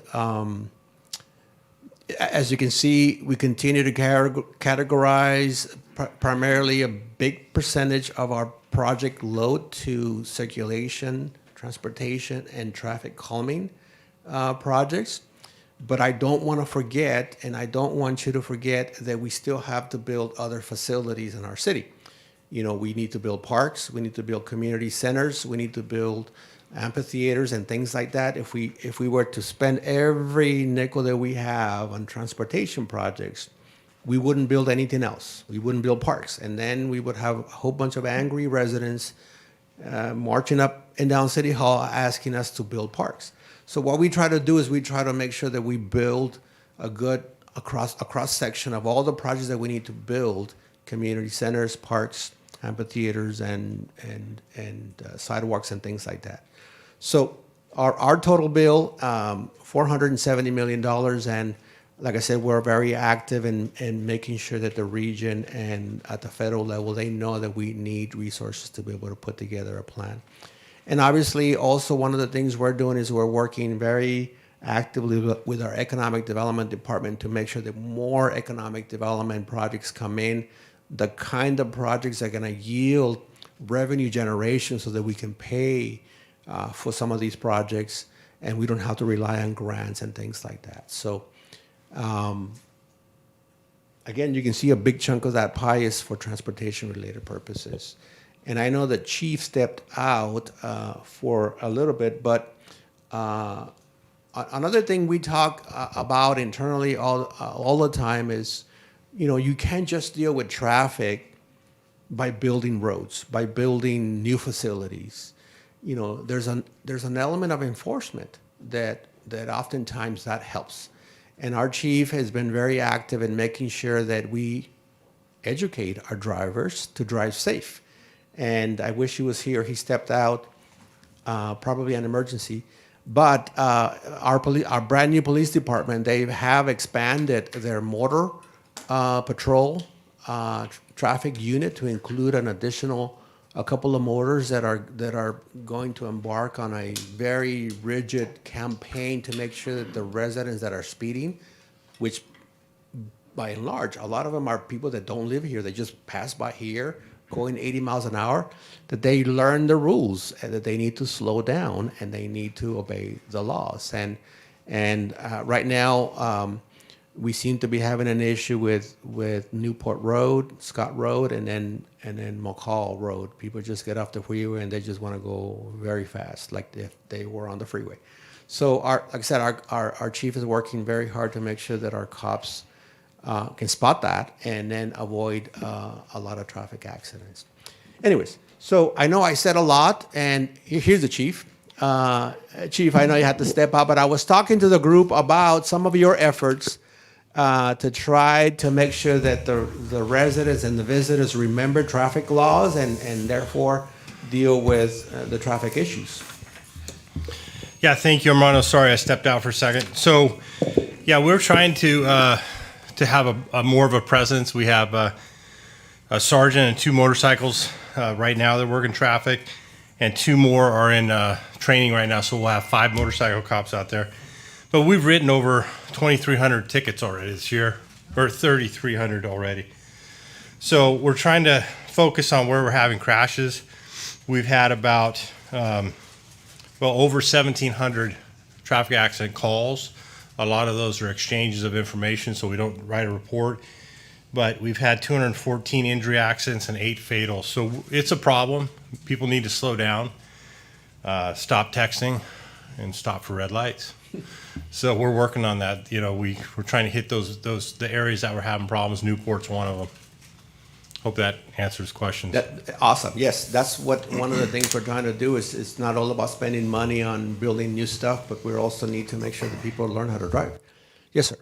S2: as you can see, we continue to categorize primarily a big percentage of our project load to circulation, transportation, and traffic calming projects. But I don't want to forget, and I don't want you to forget, that we still have to build other facilities in our city. You know, we need to build parks, we need to build community centers, we need to build amphitheaters and things like that. If we were to spend every nickel that we have on transportation projects, we wouldn't build anything else. We wouldn't build parks. And then we would have a whole bunch of angry residents marching up and down City Hall asking us to build parks. So what we try to do is we try to make sure that we build a good cross section of all the projects that we need to build: community centers, parks, amphitheaters, and sidewalks and things like that. So our total bill, $470 million, and like I said, we're very active in making sure that the region and at the federal level, they know that we need resources to be able to put together a plan. And obviously, also one of the things we're doing is we're working very actively with our economic development department to make sure that more economic development projects come in, the kind of projects that are going to yield revenue generation so that we can pay for some of these projects and we don't have to rely on grants and things like that. So again, you can see a big chunk of that pie is for transportation related purposes. And I know the chief stepped out for a little bit, but another thing we talk about internally all the time is, you can't just deal with traffic by building roads, by building new facilities. There's an element of enforcement that oftentimes that helps. And our chief has been very active in making sure that we educate our drivers to drive safe. And I wish he was here. He stepped out, probably an emergency. But our brand new police department, they have expanded their motor patrol traffic unit to include a couple of motors that are going to embark on a very rigid campaign to make sure that the residents that are speeding, which by and large, a lot of them are people that don't live here, they just pass by here going 80 miles an hour, that they learn the rules and that they need to slow down and they need to obey the laws. And right now, we seem to be having an issue with Newport Road, Scott Road, and then McCall Road. People just get off the freeway and they just want to go very fast, like if they were on the freeway. So, like I said, our chief is working very hard to make sure that our cops can spot that and then avoid a lot of traffic accidents. Anyways, so I know I said a lot, and here's the chief. Chief, I know you had to step out, but I was talking to the group about some of your efforts to try to make sure that the residents and the visitors remember traffic laws and therefore deal with the traffic issues.
S3: Yeah, thank you, Armando. Sorry, I stepped out for a second. So, yeah, we're trying to have a more of a presence. We have a sergeant and 2 motorcycles right now that work in traffic, and 2 more are in training right now. So we'll have 5 motorcycle cops out there. But we've written over 2,300 tickets already this year, or 3,300 already. So we're trying to focus on where we're having crashes. We've had about, over 1,700 traffic accident calls. A lot of those are exchanges of information, so we don't write a report. But we've had 214 injury accidents and 8 fatal. So it's a problem. People need to slow down, stop texting, and stop for red lights. So we're working on that. We're trying to hit the areas that we're having problems. Newport's one of them. Hope that answers questions.
S2: Awesome. Yes, that's one of the things we're trying to do is it's not all about spending money on building new stuff, but we also need to make sure that people learn how to drive. Yes, sir.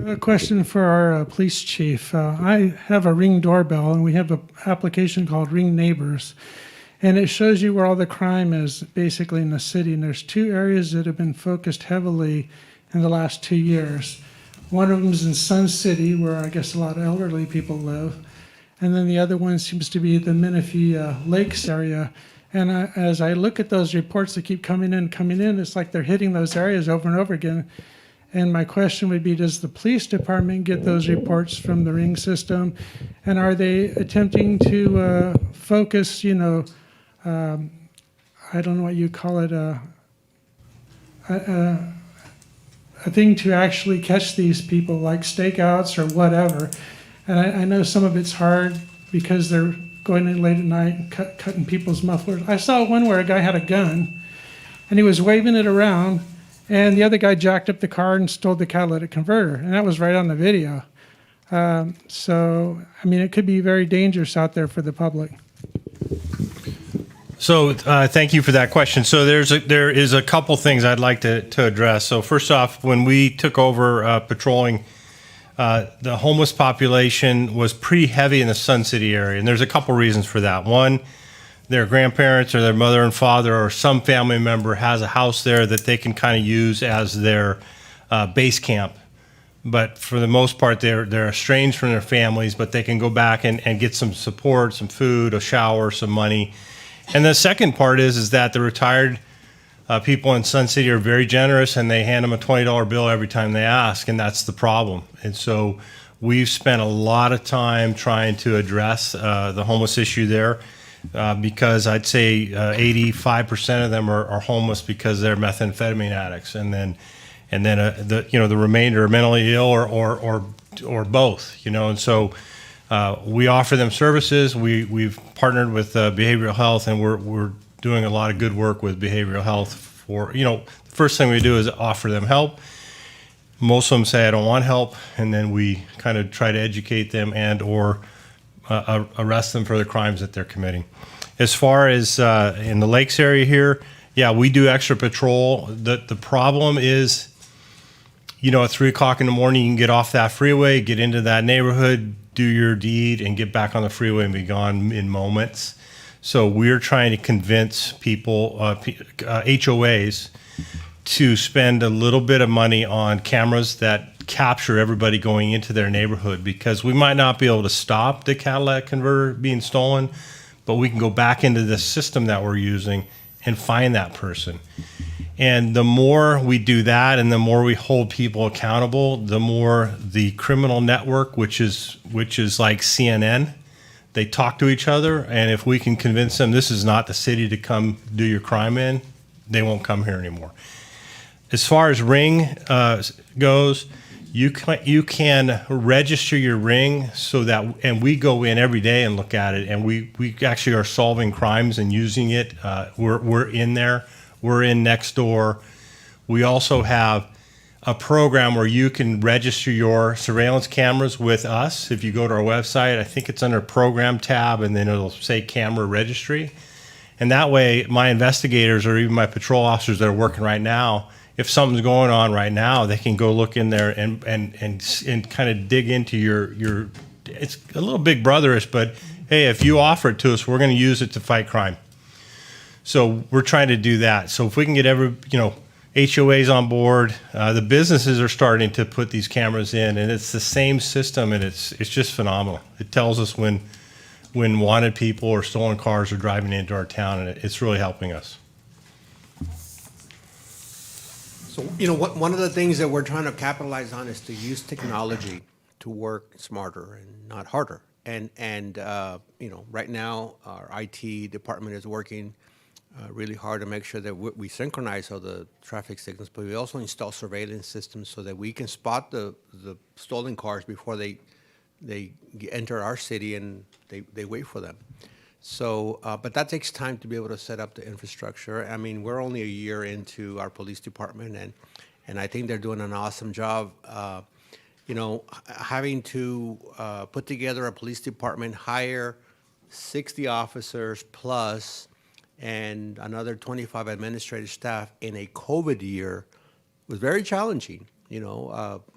S18: A question for our police chief. I have a Ring doorbell, and we have an application called Ring Neighbors. And it shows you where all the crime is basically in the city. And there's 2 areas that have been focused heavily in the last 2 years. One of them is in Sun City, where I guess a lot of elderly people live. And then the other one seems to be the Menifee Lakes area. And as I look at those reports that keep coming in, it's like they're hitting those areas over and over again. And my question would be, does the police department get those reports from the Ring system? And are they attempting to focus, I don't know what you call it, a thing to actually catch these people, like stakeouts or whatever. And I know some of it's hard because they're going in late at night and cutting people's mufflers. I saw one where a guy had a gun and he was waving it around, and the other guy jacked up the car and stole the catalytic converter, and that was right on the video. So, it could be very dangerous out there for the public.
S3: So thank you for that question. So there is a couple things I'd like to address. So first off, when we took over patrolling, the homeless population was pretty heavy in the Sun City area, and there's a couple reasons for that. One, their grandparents or their mother and father or some family member has a house there that they can kind of use as their base camp. But for the most part, they're estranged from their families, but they can go back and get some support, some food, a shower, some money. And the second part is that the retired people in Sun City are very generous, and they hand them a $20 bill every time they ask, and that's the problem. And so we've spent a lot of time trying to address the homeless issue there, because I'd say 85% of them are homeless because they're methamphetamine addicts, and then the remainder are mentally ill or both, and so we offer them services. We've partnered with behavioral health, and we're doing a lot of good work with behavioral health. For the first thing we do is offer them help. Most of them say I don't want help, and then we kind of try to educate them and or arrest them for the crimes that they're committing. As far as in the Lakes area here, yeah, we do extra patrol. The problem is, at 3 o'clock in the morning, you can get off that freeway, get into that neighborhood, do your deed, and get back on the freeway and be gone in moments. So we're trying to convince people, HOAs, to spend a little bit of money on cameras that capture everybody going into their neighborhood, because we might not be able to stop the catalytic converter being stolen, but we can go back into the system that we're using and find that person. And the more we do that, and the more we hold people accountable, the more the criminal network, which is like CNN, they talk to each other. And if we can convince them this is not the city to come do your crime in, they won't come here anymore. As far as Ring goes, you can register your Ring so that, and we go in every day and look at it, and we actually are solving crimes and using it. We're in there. We're in next door. We also have a program where you can register your surveillance cameras with us. If you go to our website, I think it's under program tab, and then it'll say camera registry. And that way, my investigators or even my patrol officers that are working right now, if something's going on right now, they can go look in there and kind of dig into your. It's a little Big Brotherish, but hey, if you offer it to us, we're going to use it to fight crime. So we're trying to do that. So if we can get HOAs on board, the businesses are starting to put these cameras in, and it's the same system, and it's just phenomenal. It tells us when wanted people or stolen cars are driving into our town, and it's really helping us.
S2: So, one of the things that we're trying to capitalize on is to use technology to work smarter and not harder. And right now our IT department is working really hard to make sure that we synchronize all the traffic signals, but we also install surveillance systems so that we can spot the stolen cars before they enter our city, and they wait for them. So, but that takes time to be able to set up the infrastructure. I mean, we're only a year into our police department, and I think they're doing an awesome job. Having to put together a police department, hire 60 officers plus, and another 25 administrative staff in a COVID year was very challenging.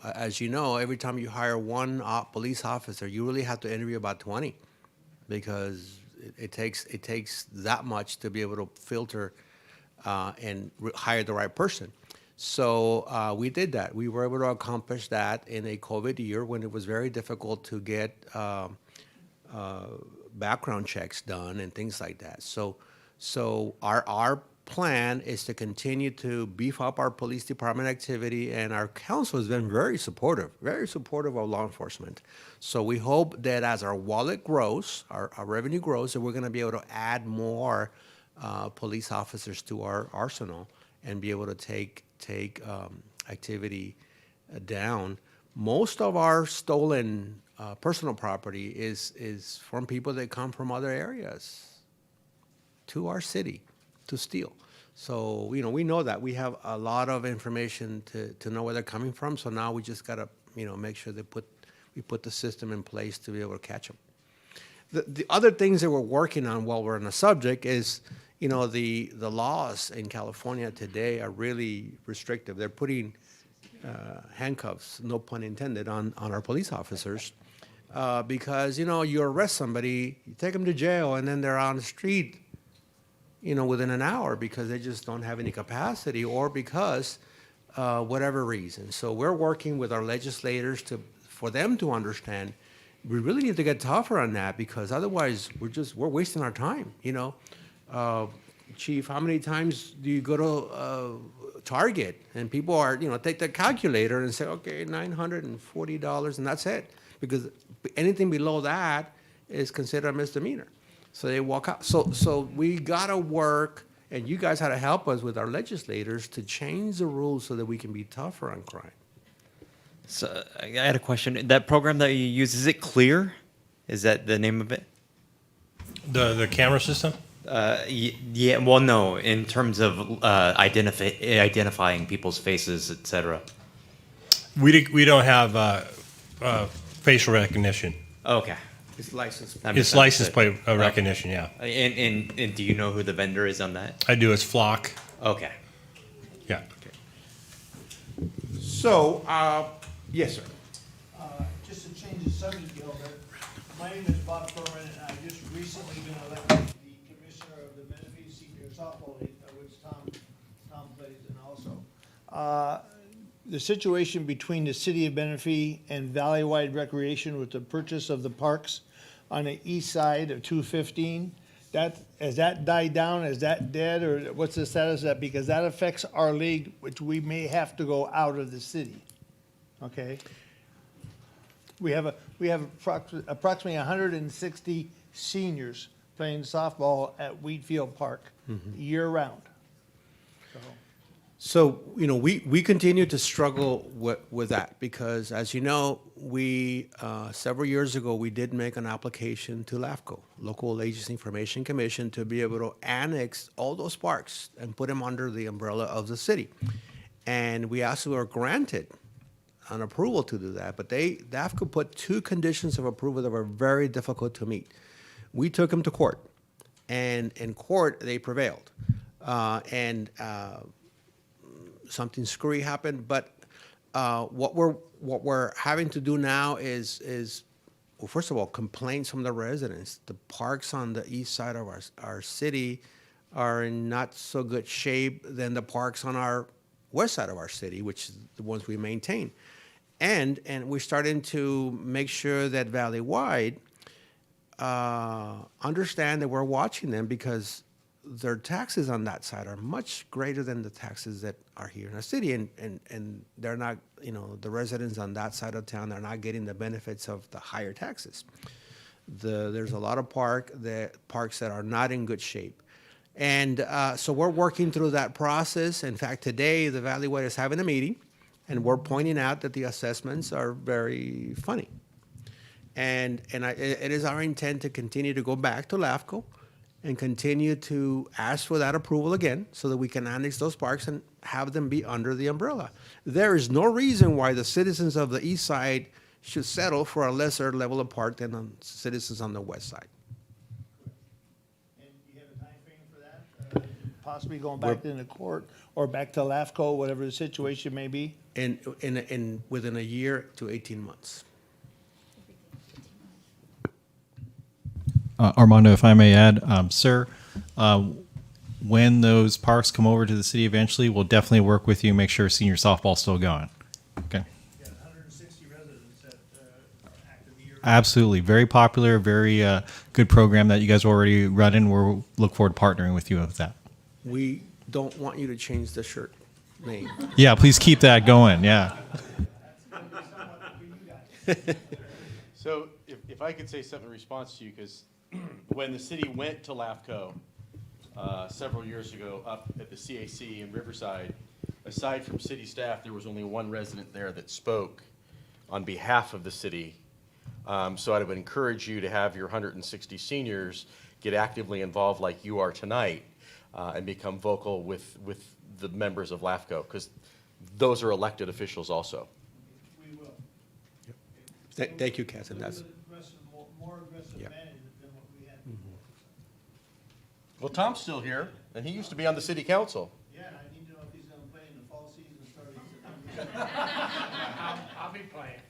S2: As you know, every time you hire one police officer, you really have to interview about 20, because it takes that much to be able to filter and hire the right person. So we did that. We were able to accomplish that in a COVID year when it was very difficult to get background checks done and things like that. So our plan is to continue to beef up our police department activity, and our council has been very supportive of law enforcement. So we hope that as our wallet grows, our revenue grows, that we're going to be able to add more police officers to our arsenal and be able to take activity down. Most of our stolen personal property is from people that come from other areas to our city to steal. So, we know that. We have a lot of information to know where they're coming from. So now we just got to, make sure we put the system in place to be able to catch them. The other things that we're working on while we're on the subject is, the laws in California today are really restrictive. They're putting handcuffs, no pun intended, on our police officers because, you arrest somebody, you take them to jail, and then they're on the street within an hour because they just don't have any capacity or because whatever reason. So we're working with our legislators for them to understand we really need to get tougher on that because otherwise we're wasting our time, Chief, how many times do you go to Target and people are, take the calculator and say, okay, $940 and that's it. Because anything below that is considered a misdemeanor. So they walk out. So we gotta work, and you guys had to help us with our legislators to change the rules so that we can be tougher on crime.
S19: So I had a question. That program that you use, is it Clear? Is that the name of it?
S3: The camera system?
S19: Yeah. Well, no. In terms of identifying people's faces, etc.
S3: We don't have facial recognition.
S19: Okay.
S2: It's license.
S3: It's license plate recognition, yeah.
S19: And do you know who the vendor is on that?
S3: I do. It's Flock.
S19: Okay.
S3: Yeah.
S2: So, yes, sir.
S17: Just to change the subject a little bit, my name is Bob Furman, and I've just recently been elected the commissioner of the Menifee Senior Softball League, which Tom plays in also. The situation between the city of Menifee and Valleywide Recreation with the purchase of the parks on the east side of 215, has that died down? Is that dead, or what's the status of that? Because that affects our league, which we may have to go out of the city. Okay? We have approximately 160 seniors playing softball at Wheatfield Park year round.
S2: So, we continue to struggle with that because, as you know, we, several years ago, we did make an application to LAFCO, Local Agency Information Commission, to be able to annex all those parks and put them under the umbrella of the city. And we actually were granted an approval to do that, but LAFCO put two conditions of approval that were very difficult to meet. We took them to court, and in court, they prevailed. Something screwy happened, but what we're having to do now is well, first of all, complaints from the residents. The parks on the east side of our city are in not so good shape than the parks on our west side of our city, which is the ones we maintain. And we're starting to make sure that Valleywide understand that we're watching them because their taxes on that side are much greater than the taxes that are here in the city, and they're not, the residents on that side of town are not getting the benefits of the higher taxes. There's a lot of parks that are not in good shape, and so we're working through that process. In fact, today the Valleywide is having a meeting, and we're pointing out that the assessments are very funny, and it is our intent to continue to go back to LAFCO and continue to ask for that approval again so that we can annex those parks and have them be under the umbrella. There is no reason why the citizens of the east side should settle for a lesser level of park than the citizens on the west side.
S17: And you have a time frame for that? Possibly going back into court or back to LAFCO, whatever the situation may be?
S2: Within a year to 18 months.
S8: Armando, if I may add, sir, when those parks come over to the city eventually, we'll definitely work with you and make sure senior softball's still going. Okay.
S17: Yeah, 160 residents that are active year.
S8: Absolutely. Very popular, very good program that you guys are already running. We'll look forward to partnering with you with that.
S2: We don't want you to change the shirt name.
S8: Yeah, please keep that going. Yeah.
S20: So if I could say something in response to you, because when the city went to LAFCO several years ago up at the CAC in Riverside, aside from city staff, there was only one resident there that spoke on behalf of the city. So I would encourage you to have your 160 seniors get actively involved like you are tonight and become vocal with the members of LAFCO, because those are elected officials also.
S17: We will.
S2: Yep. Thank you, Cass. And that's
S17: More aggressive management than what we had before.
S20: Well, Tom's still here, and he used to be on the city council.
S17: Yeah, and I need to know if he's going to play in the fall season starting September.
S16: I'll be playing.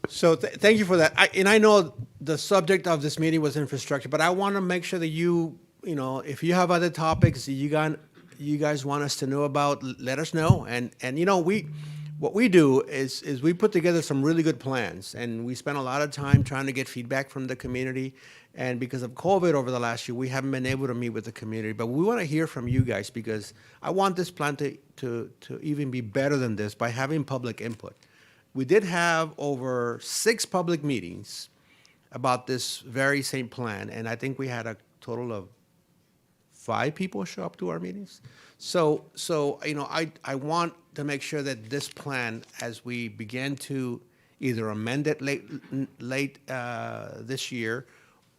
S2: So thank you for that. I know the subject of this meeting was infrastructure, but I want to make sure that you you know, if you have other topics you guys want us to know about, let us know. And you know, what we do is we put together some really good plans, and we spend a lot of time trying to get feedback from the community. And because of COVID over the last year, we haven't been able to meet with the community. But we want to hear from you guys, because I want this plan to even be better than this by having public input. We did have over 6 public meetings about this very same plan, and I think we had a total of 5 people show up to our meetings. So you know, I want to make sure that this plan, as we begin to either amend it late this year,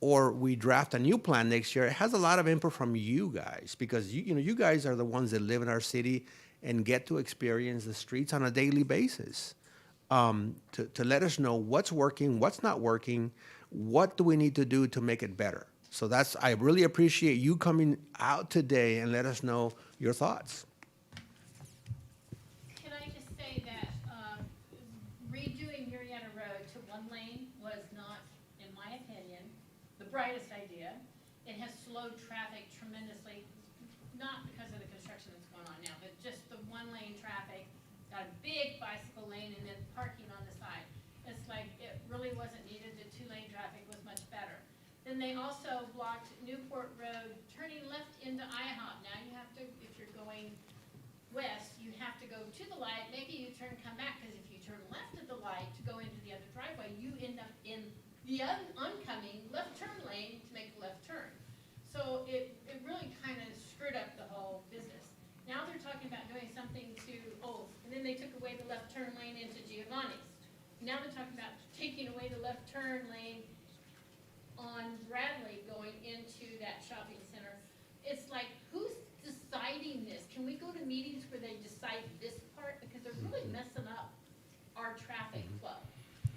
S2: or we draft a new plan next year, it has a lot of input from you guys, because you know, you guys are the ones that live in our city and get to experience the streets on a daily basis. To let us know what's working, what's not working, what do we need to do to make it better. So I really appreciate you coming out today and let us know your thoughts.
S11: Can I just say that redoing Murrieta Road to 1 lane was not, in my opinion, the brightest idea. It has slowed traffic tremendously, not because of the construction that's going on now, but just the 1 lane traffic, got a big bicycle lane and then parking on the side. It's like, it really wasn't needed. The 2 lane traffic was much better. Then they also blocked Newport Road, turning left into IHOP. Now you have to, if you're going west, you have to go to the light, make a U-turn, come back, because if you turn left at the light to go into the other driveway, you end up in the oncoming left turn lane to make a left turn. So it really kind of screwed up the whole business. Now they're talking about doing something and then they took away the left turn lane into Giovanni's. Now they're talking about taking away the left turn lane on Bradley going into that shopping center. It's like, who's deciding this? Can we go to meetings where they decide this part? Because they're really messing up our traffic flow.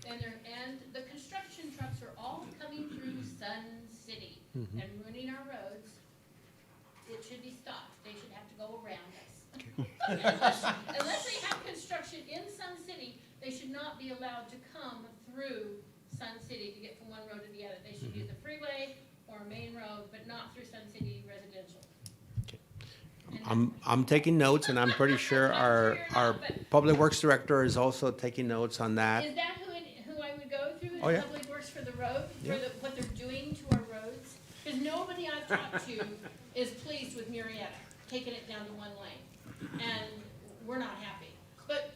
S11: And the construction trucks are all coming through Sun City and ruining our roads. It should be stopped. They should have to go around us. Unless they have construction in Sun City, they should not be allowed to come through Sun City to get from one road to the other. They should use the freeway or a main road, but not through Sun City residential.
S2: I'm taking notes, and I'm pretty sure our Public Works Director is also taking notes on that.
S11: Is that who I would go through?
S2: Oh, yeah.
S11: Public Works for the road,
S2: Yeah.
S11: what they're doing to our roads? Because nobody I've talked to is pleased with Murrieta, taking it down to 1 lane. And we're not happy. But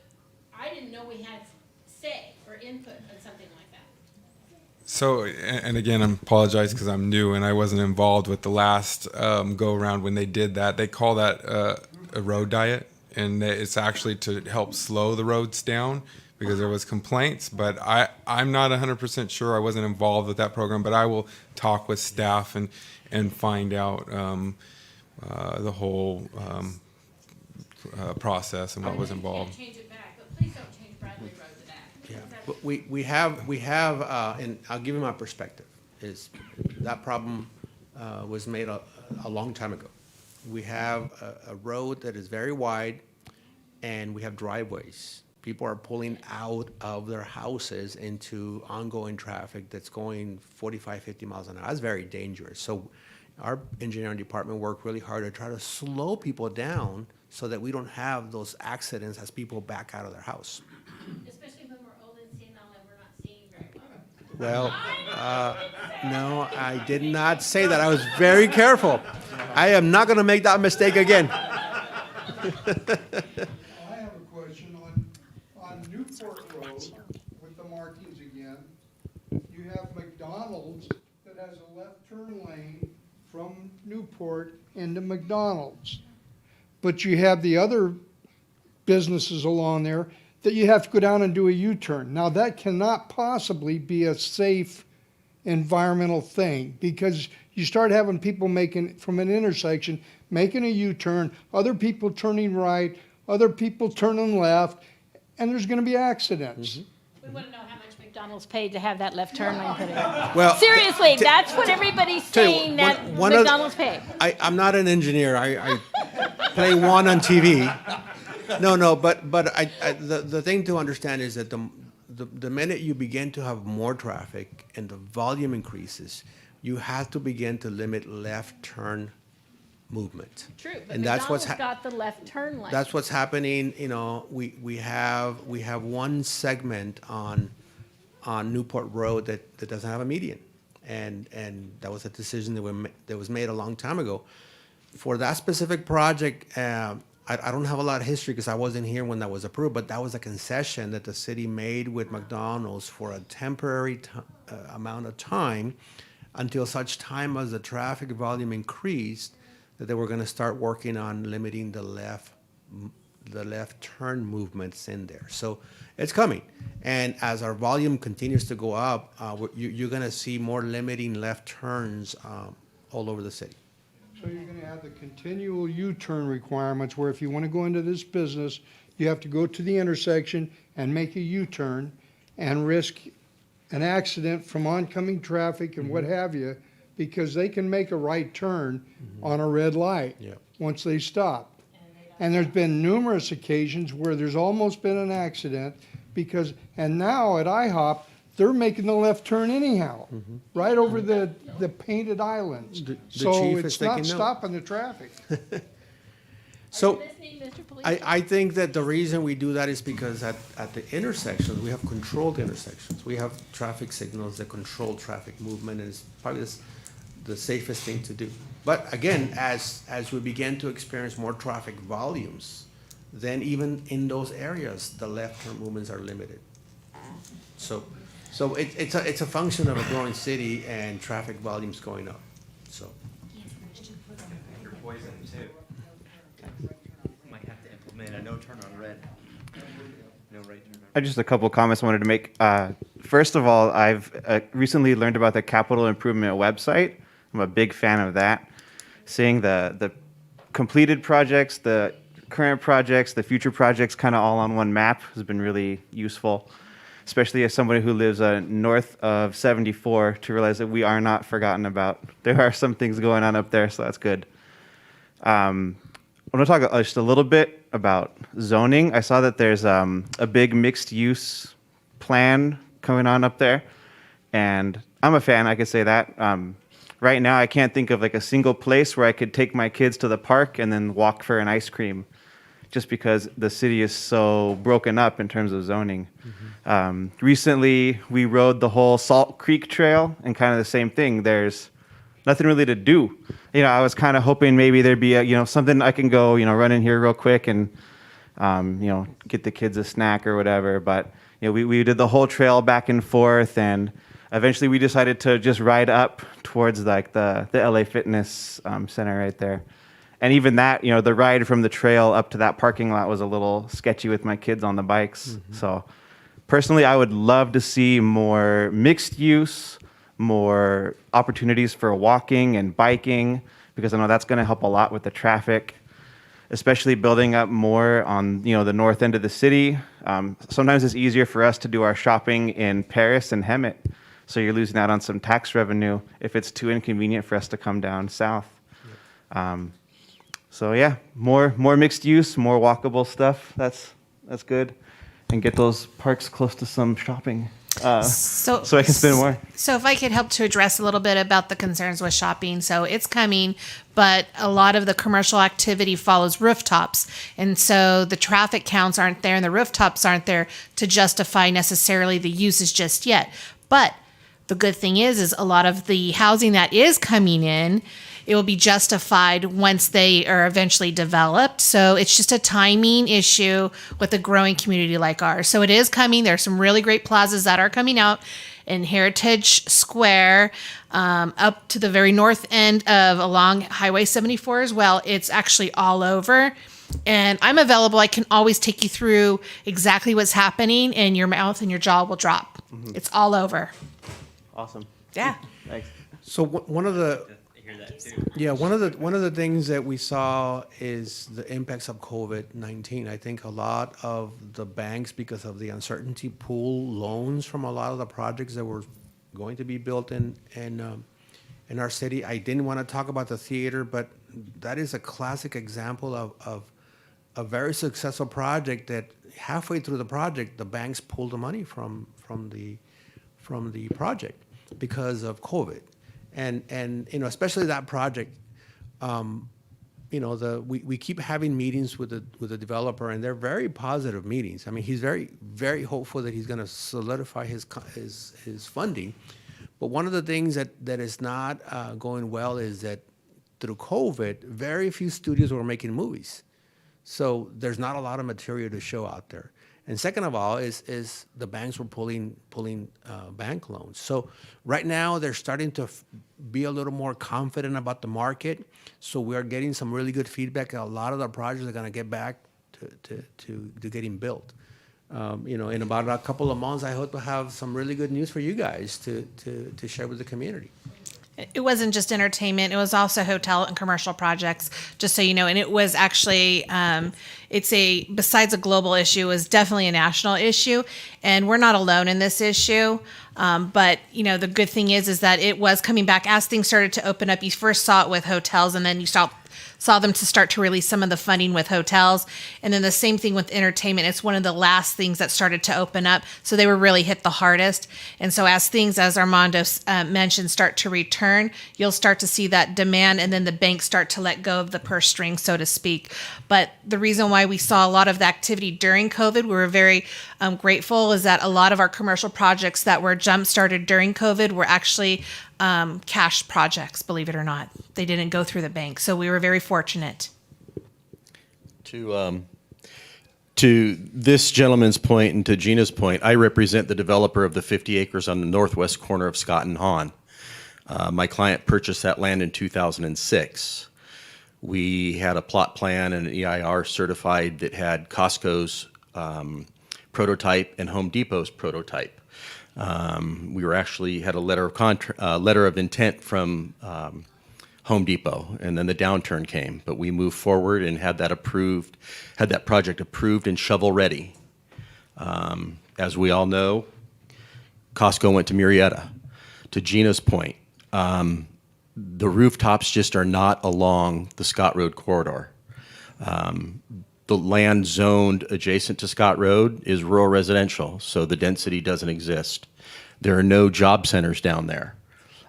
S11: I didn't know we had say or input on something like that.
S6: So, and again, I apologize because I'm new and I wasn't involved with the last go around when they did that. They call that a road diet, and it's actually to help slow the roads down because there was complaints. But I'm not 100% sure. I wasn't involved with that program, but I will talk with staff and find out the whole process and what was involved.
S11: Change it back, but please don't change Bradley Road to that.
S2: Yeah, but we have, and I'll give you my perspective, is that problem was made a long time ago. We have a road that is very wide, and we have driveways. People are pulling out of their houses into ongoing traffic that's going 45, 50 miles an hour. That's very dangerous. So our engineering department worked really hard to try to slow people down so that we don't have those accidents as people back out of their house.
S11: Especially when we're old and senile and we're not seeing very well.
S2: Well, no, I did not say that. I was very careful. I am not going to make that mistake again.
S21: I have a question on Newport Road with the markings again. You have McDonald's that has a left turn lane from Newport into McDonald's. But you have the other businesses along there that you have to go down and do a U-turn. Now that cannot possibly be a safe environmental thing, because you start having people making, from an intersection, making a U-turn, other people turning right, other people turning left, and there's gonna be accidents.
S11: We want to know how much McDonald's paid to have that left turn lane put in.
S2: Well,
S11: Seriously, that's what everybody's
S2: tell you,
S11: saying that
S2: one of-
S11: McDonald's paid.
S2: I'm not an engineer. I play one on TV. No, but the thing to understand is that the minute you begin to have more traffic and the volume increases, you have to begin to limit left turn movement.
S11: True, but
S2: And that's what's
S11: McDonald's got the left turn lane.
S2: that's what's happening. You know, we have one segment on Newport Road that doesn't have a median, and that was a decision that was made a long time ago. For that specific project, I don't have a lot of history because I wasn't here when that was approved, but that was a concession that the city made with McDonald's for a temporary amount of time until such time as the traffic volume increased that they were going to start working on limiting the left turn movements in there. So it's coming. And as our volume continues to go up, you're going to see more limiting left turns all over the city.
S21: So you're gonna have the continual U-turn requirements where if you wanna go into this business, you have to go to the intersection and make a U-turn and risk an accident from oncoming traffic and what have you, because they can make a right turn on a red light once they stop. And there's been numerous occasions where there's almost been an accident because, and now at IHOP, they're making the left turn anyhow, right over the painted islands.
S2: The
S21: So
S2: chief is
S21: it's not
S2: taking note.
S21: stopping the traffic.
S2: So I think that the reason we do that is because at the intersections, we have controlled intersections. We have traffic signals that control traffic movement, and it's probably the safest thing to do. But again, as we begin to experience more traffic volumes, then even in those areas, the left turn movements are limited. So it's a function of a growing city and traffic volumes going up, so.
S19: You're poison too. Might have to implement a no turn on red. No right turn on.
S13: Just a couple of comments I wanted to make. First of all, I've recently learned about the capital improvement website. I'm a big fan of that. Seeing the completed projects, the current projects, the future projects kind of all on one map has been really useful, especially as somebody who lives north of 74, to realize that we are not forgotten about. There are some things going on up there, so that's good. I want to talk just a little bit about zoning. I saw that there's a big mixed-use plan coming on up there, and I'm a fan, I could say that. Right now, I can't think of like a single place where I could take my kids to the park and then walk for an ice cream, just because the city is so broken up in terms of zoning. Recently, we rode the whole Salt Creek Trail, and kind of the same thing. There's nothing really to do. You know, I was kind of hoping maybe there'd be something I can go, run in here real quick and, get the kids a snack or whatever. But, we did the whole trail back and forth, and eventually we decided to just ride up towards like the LA Fitness Center right there. And even that, the ride from the trail up to that parking lot was a little sketchy with my kids on the bikes. So personally, I would love to see more mixed use, more opportunities for walking and biking, because I know that's going to help a lot with the traffic, especially building up more on, the north end of the city. Sometimes it's easier for us to do our shopping in Paris and Hemet. So you're losing out on some tax revenue if it's too inconvenient for us to come down south. So yeah, more mixed use, more walkable stuff. That's good, and get those parks close to some shopping, so I can spend more.
S5: So if I could help to address a little bit about the concerns with shopping. So it's coming, but a lot of the commercial activity follows rooftops. And so the traffic counts aren't there and the rooftops aren't there to justify necessarily the uses just yet. But the good thing is a lot of the housing that is coming in, it will be justified once they are eventually developed. So it's just a timing issue with a growing community like ours. So it is coming. There are some really great plazas that are coming out in Heritage Square, up to the very north end of along Highway 74 as well. It's actually all over. And I'm available. I can always take you through exactly what's happening, and your mouth and your jaw will drop. It's all over.
S13: Awesome.
S5: Yeah.
S13: Thanks.
S2: So one of the one of the things that we saw is the impacts of COVID-19. I think a lot of the banks, because of the uncertainty, pull loans from a lot of the projects that were going to be built in our city. I didn't want to talk about the theater, but that is a classic example of a very successful project that halfway through the project, the banks pulled the money from the project because of COVID. And you know, especially that project, you know, we keep having meetings with the developer, and they're very positive meetings. I mean, he's very hopeful that he's going to solidify his funding. But one of the things that is not going well is that through COVID, very few studios were making movies. So there's not a lot of material to show out there. And second of all is the banks were pulling bank loans. So right now they're starting to be a little more confident about the market. So we are getting some really good feedback. A lot of the projects are going to get back to getting built. You know, in about a couple of months, I hope to have some really good news for you guys to share with the community.
S5: It wasn't just entertainment. It was also hotel and commercial projects, just so you know. And it was actually, besides a global issue, it was definitely a national issue. And we're not alone in this issue. But, you know, the good thing is that it was coming back as things started to open up. You first saw it with hotels, and then you saw them to start to release some of the funding with hotels. And then the same thing with entertainment. It's one of the last things that started to open up. So they were really hit the hardest. And so as things, as Armando mentioned, start to return, you'll start to see that demand, and then the banks start to let go of the purse string, so to speak. But the reason why we saw a lot of the activity during COVID, we were very grateful, is that a lot of our commercial projects that were jump-started during COVID were actually cash projects, believe it or not. They didn't go through the bank. So we were very fortunate.
S20: To this gentleman's point and to Gina's point, I represent the developer of the 50 acres on the northwest corner of Scott and Hahn. My client purchased that land in 2006. We had a plot plan and an EIR certified that had Costco's prototype and Home Depot's prototype. We were actually had a letter of intent from Home Depot, and then the downturn came. But we moved forward and had that project approved and shovel ready. As we all know, Costco went to Murrieta. To Gina's point, the rooftops just are not along the Scott Road corridor. The land zoned adjacent to Scott Road is rural residential, so the density doesn't exist. There are no job centers down there.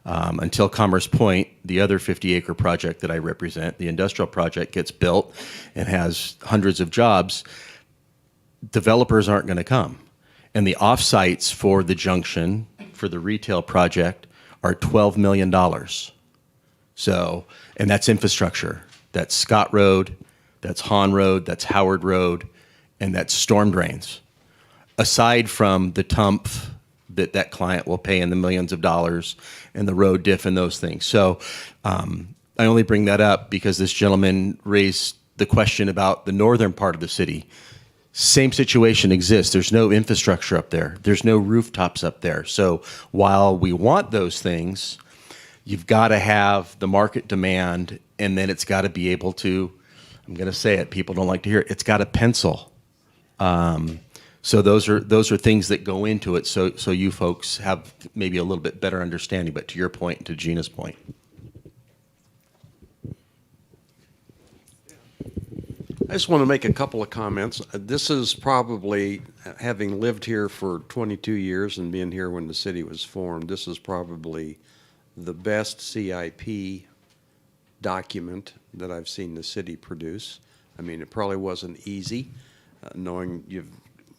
S20: Until Commerce Point, the other 50-acre project that I represent, the industrial project, gets built and has hundreds of jobs, developers aren't going to come. And the offsites for the junction, for the retail project, are $12 million. So, and that's infrastructure. That's Scott Road, that's Hahn Road, that's Howard Road, and that's storm drains. Aside from the TUMF that client will pay in the millions of dollars and the road diff and those things. So I only bring that up because this gentleman raised the question about the northern part of the city. Same situation exists. There's no infrastructure up there. There's no rooftops up there. So while we want those things, you've got to have the market demand, and then it's got to be able to, I'm going to say it, people don't like to hear it, it's got to pencil. So those are things that go into it. So you folks have maybe a little bit better understanding. But to your point and to Gina's point,
S4: I just want to make a couple of comments. This is probably, having lived here for 22 years and being here when the city was formed, this is probably the best CIP document that I've seen the city produce. I mean, it probably wasn't easy, knowing you've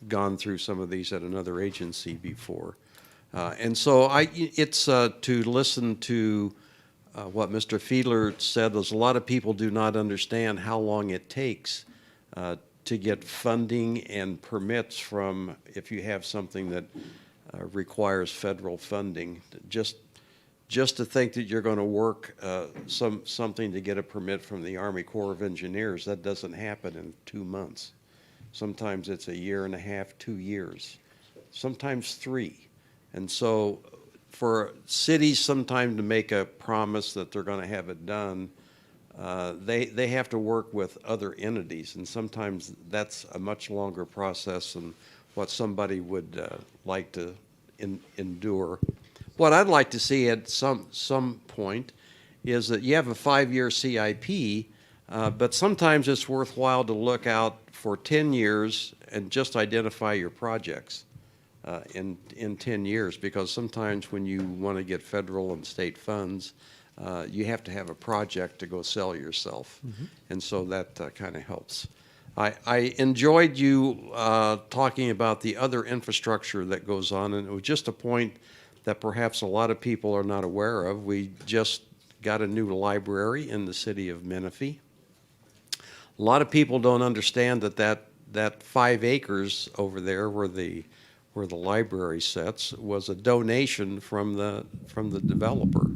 S4: gone through some of these at another agency before. And so it's to listen to what Mr. Fidler said. There's a lot of people do not understand how long it takes to get funding and permits from, if you have something that requires federal funding. Just to think that you're going to work something to get a permit from the Army Corps of Engineers, that doesn't happen in 2 months. Sometimes it's a year and a half, 2 years, sometimes 3. And so for cities sometimes to make a promise that they're going to have it done, they have to work with other entities. And sometimes that's a much longer process than what somebody would like to endure. What I'd like to see at some point is that you have a 5-year CIP, but sometimes it's worthwhile to look out for 10 years and just identify your projects. in 10 years, because sometimes when you want to get federal and state funds, you have to have a project to go sell yourself. And so that kind of helps. I enjoyed you talking about the other infrastructure that goes on, and it was just a point that perhaps a lot of people are not aware of. We just got a new library in the city of Menifee. A lot of people don't understand that 5 acres over there where the library sits was a donation from the developer.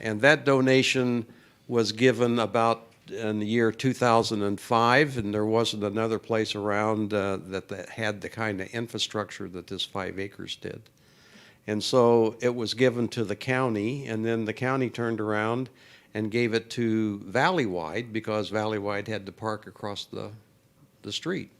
S4: And that donation was given about in the year 2005, and there wasn't another place around that had the kind of infrastructure that this 5 acres did. And so it was given to the county, and then the county turned around and gave it to Valleywide, because Valleywide had to park across the street.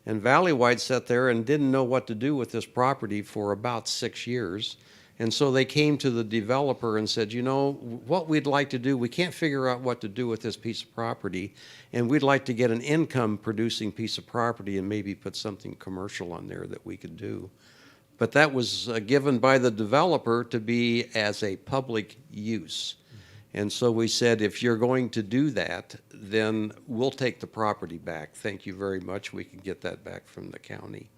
S4: And Valleywide sat there and didn't know what to do with this property for about 6 years. And so they came to the developer and said, you know, what we'd like to do, we can't figure out what to do with this piece of property, and we'd like to get an income-producing piece of property and maybe put something commercial on there that we could do. But that was given by the developer to be as a public use. And so we said, if you're going to do that, then we'll take the property back. Thank you very much. We can get that back from the county.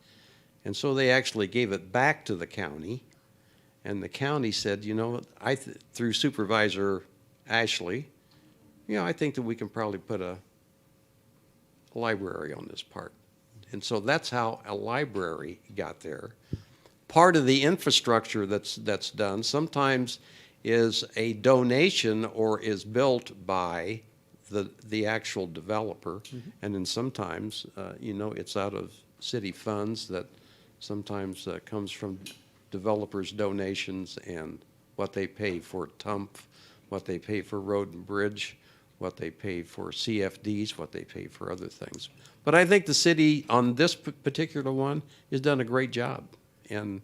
S4: And so they actually gave it back to the county. And the county said, you know, through Supervisor Ashley, you know, I think that we can probably put a library on this park. And so that's how a library got there. Part of the infrastructure that's done sometimes is a donation or is built by the actual developer. And then sometimes, you know, it's out of city funds that sometimes comes from developers' donations and what they pay for TUMP, what they pay for road and bridge, what they pay for CFDs, what they pay for other things. But I think the city on this particular one has done a great job, and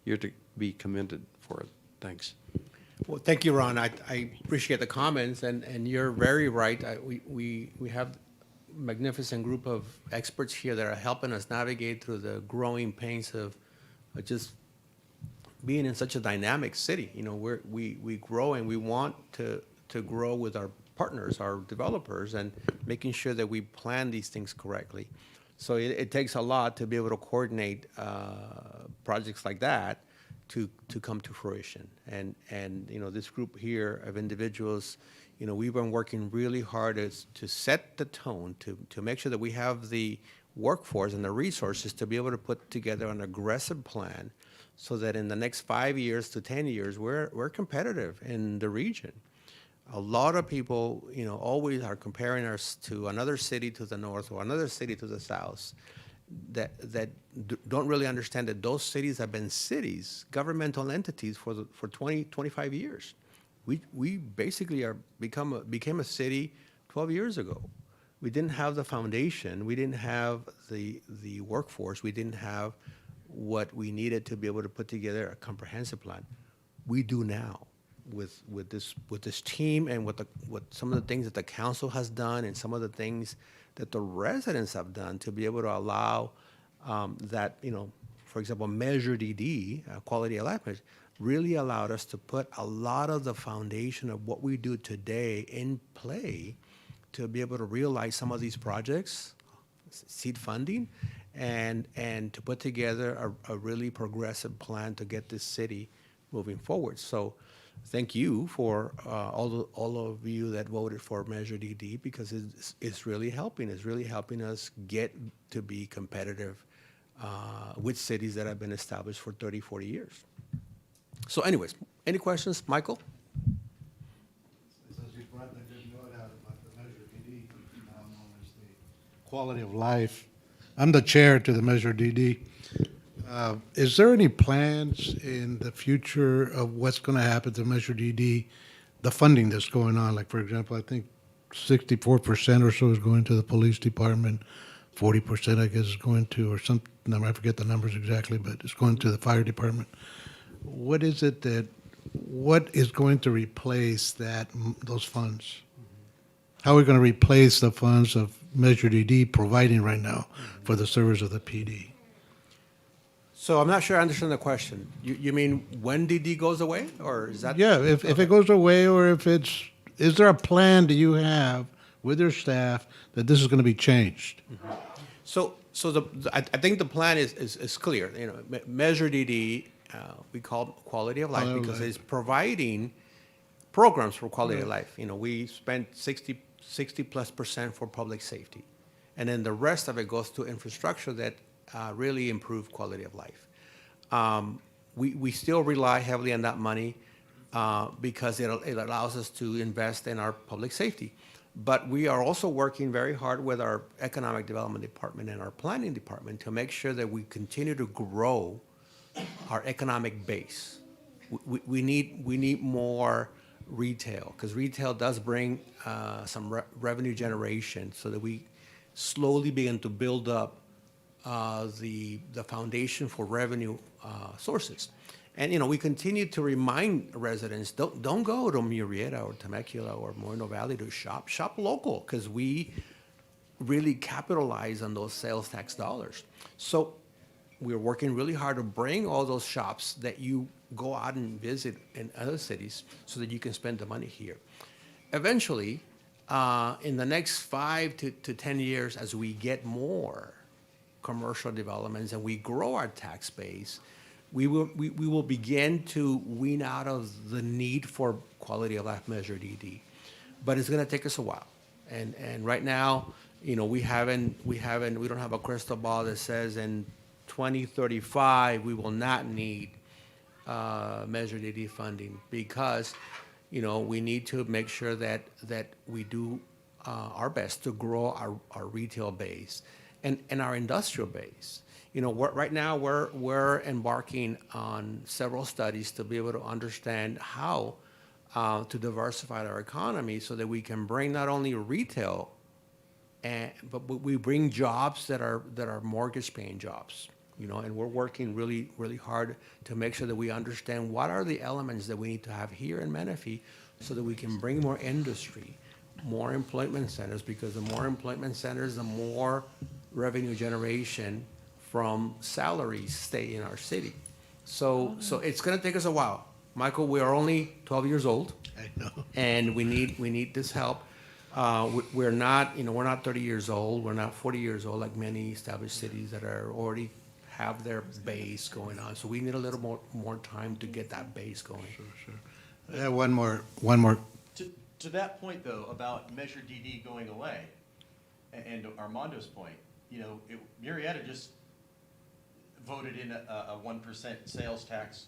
S4: you're to be commended for it. Thanks.
S2: Well, thank you, Ron. I appreciate the comments, and you're very right. We have a magnificent group of experts here that are helping us navigate through the growing pains of just being in such a dynamic city. You know, we grow, and we want to grow with our partners, our developers, and making sure that we plan these things correctly. So it takes a lot to be able to coordinate projects like that to come to fruition. And you know, this group here of individuals, you know, we've been working really hard to set the tone, to make sure that we have the workforce and the resources to be able to put together an aggressive plan so that in the next 5 years to 10 years, we're competitive in the region. A lot of people, you know, always are comparing us to another city to the north or another city to the south that don't really understand that those cities have been cities, governmental entities for 20, 25 years. We basically became a city 12 years ago. We didn't have the foundation. We didn't have the workforce. We didn't have what we needed to be able to put together a comprehensive plan. We do now with this team and what some of the things that the council has done and some of the things that the residents have done to be able to allow that, you know, for example, Measure DD, quality of life measure, really allowed us to put a lot of the foundation of what we do today in play to be able to realize some of these projects, seed funding, and to put together a really progressive plan to get this city moving forward. So thank you for all of you that voted for Measure DD, because it's really helping. It's really helping us get to be competitive with cities that have been established for 30, 40 years. So anyways, any questions, Michael?
S7: Since you brought that good note out about the Measure DD, now known as the quality of life, I'm the chair to the Measure DD. Is there any plans in the future of what's going to happen to Measure DD, the funding that's going on? Like, for example, I think 64% or so is going to the police department, 40% I guess is going to, or some number, I forget the numbers exactly, but it's going to the fire department. What is going to replace those funds? How are we going to replace the funds of Measure DD providing right now for the service of the PD?
S2: So I'm not sure I understand the question. You mean when DD goes away, or is that?
S7: Yeah, if it goes away, or if it's, is there a plan do you have with your staff that this is going to be changed?
S2: So I think the plan is clear. You know, Measure DD, we call quality of life
S7: Quality of
S2: because
S7: life.
S2: it's providing programs for quality of life. You know, we spend 60+% for public safety, and then the rest of it goes to infrastructure that really improve quality of life. We still rely heavily on that money because it allows us to invest in our public safety. But we are also working very hard with our economic development department and our planning department to make sure that we continue to grow our economic base. We need more retail, because retail does bring some revenue generation, so that we slowly begin to build up the foundation for revenue sources. And, you know, we continue to remind residents, don't go to Murrieta or Temecula or Moreno Valley to shop. Shop local, because we really capitalize on those sales tax dollars. So we're working really hard to bring all those shops that you go out and visit in other cities so that you can spend the money here. Eventually, in the next 5 to 10 years, as we get more commercial developments and we grow our tax base, we will begin to wean out of the need for quality of life measure DD. But it's going to take us a while. And right now, you know, we don't have a crystal ball that says in 2035 we will not need measure DD funding, because, you know, we need to make sure that we do our best to grow our retail base and our industrial base. You know, right now we're embarking on several studies to be able to understand how to diversify our economy so that we can bring not only retail, but we bring jobs that are mortgage-paying jobs. You know, and we're working really, really hard to make sure that we understand what are the elements that we need to have here in Menifee so that we can bring more industry, more employment centers, because the more employment centers, the more revenue generation from salaries stay in our city. So it's going to take us a while. Michael, we are only 12 years old.
S7: I know.
S2: And we need this help. We're not 30 years old. We're not 40 years old like many established cities that are already have their base going on. So we need a little more time to get that base going.
S7: Sure. One more.
S20: To that point, though, about Measure DD going away, and Armando's point, you know, Murrieta just voted in a 1% sales tax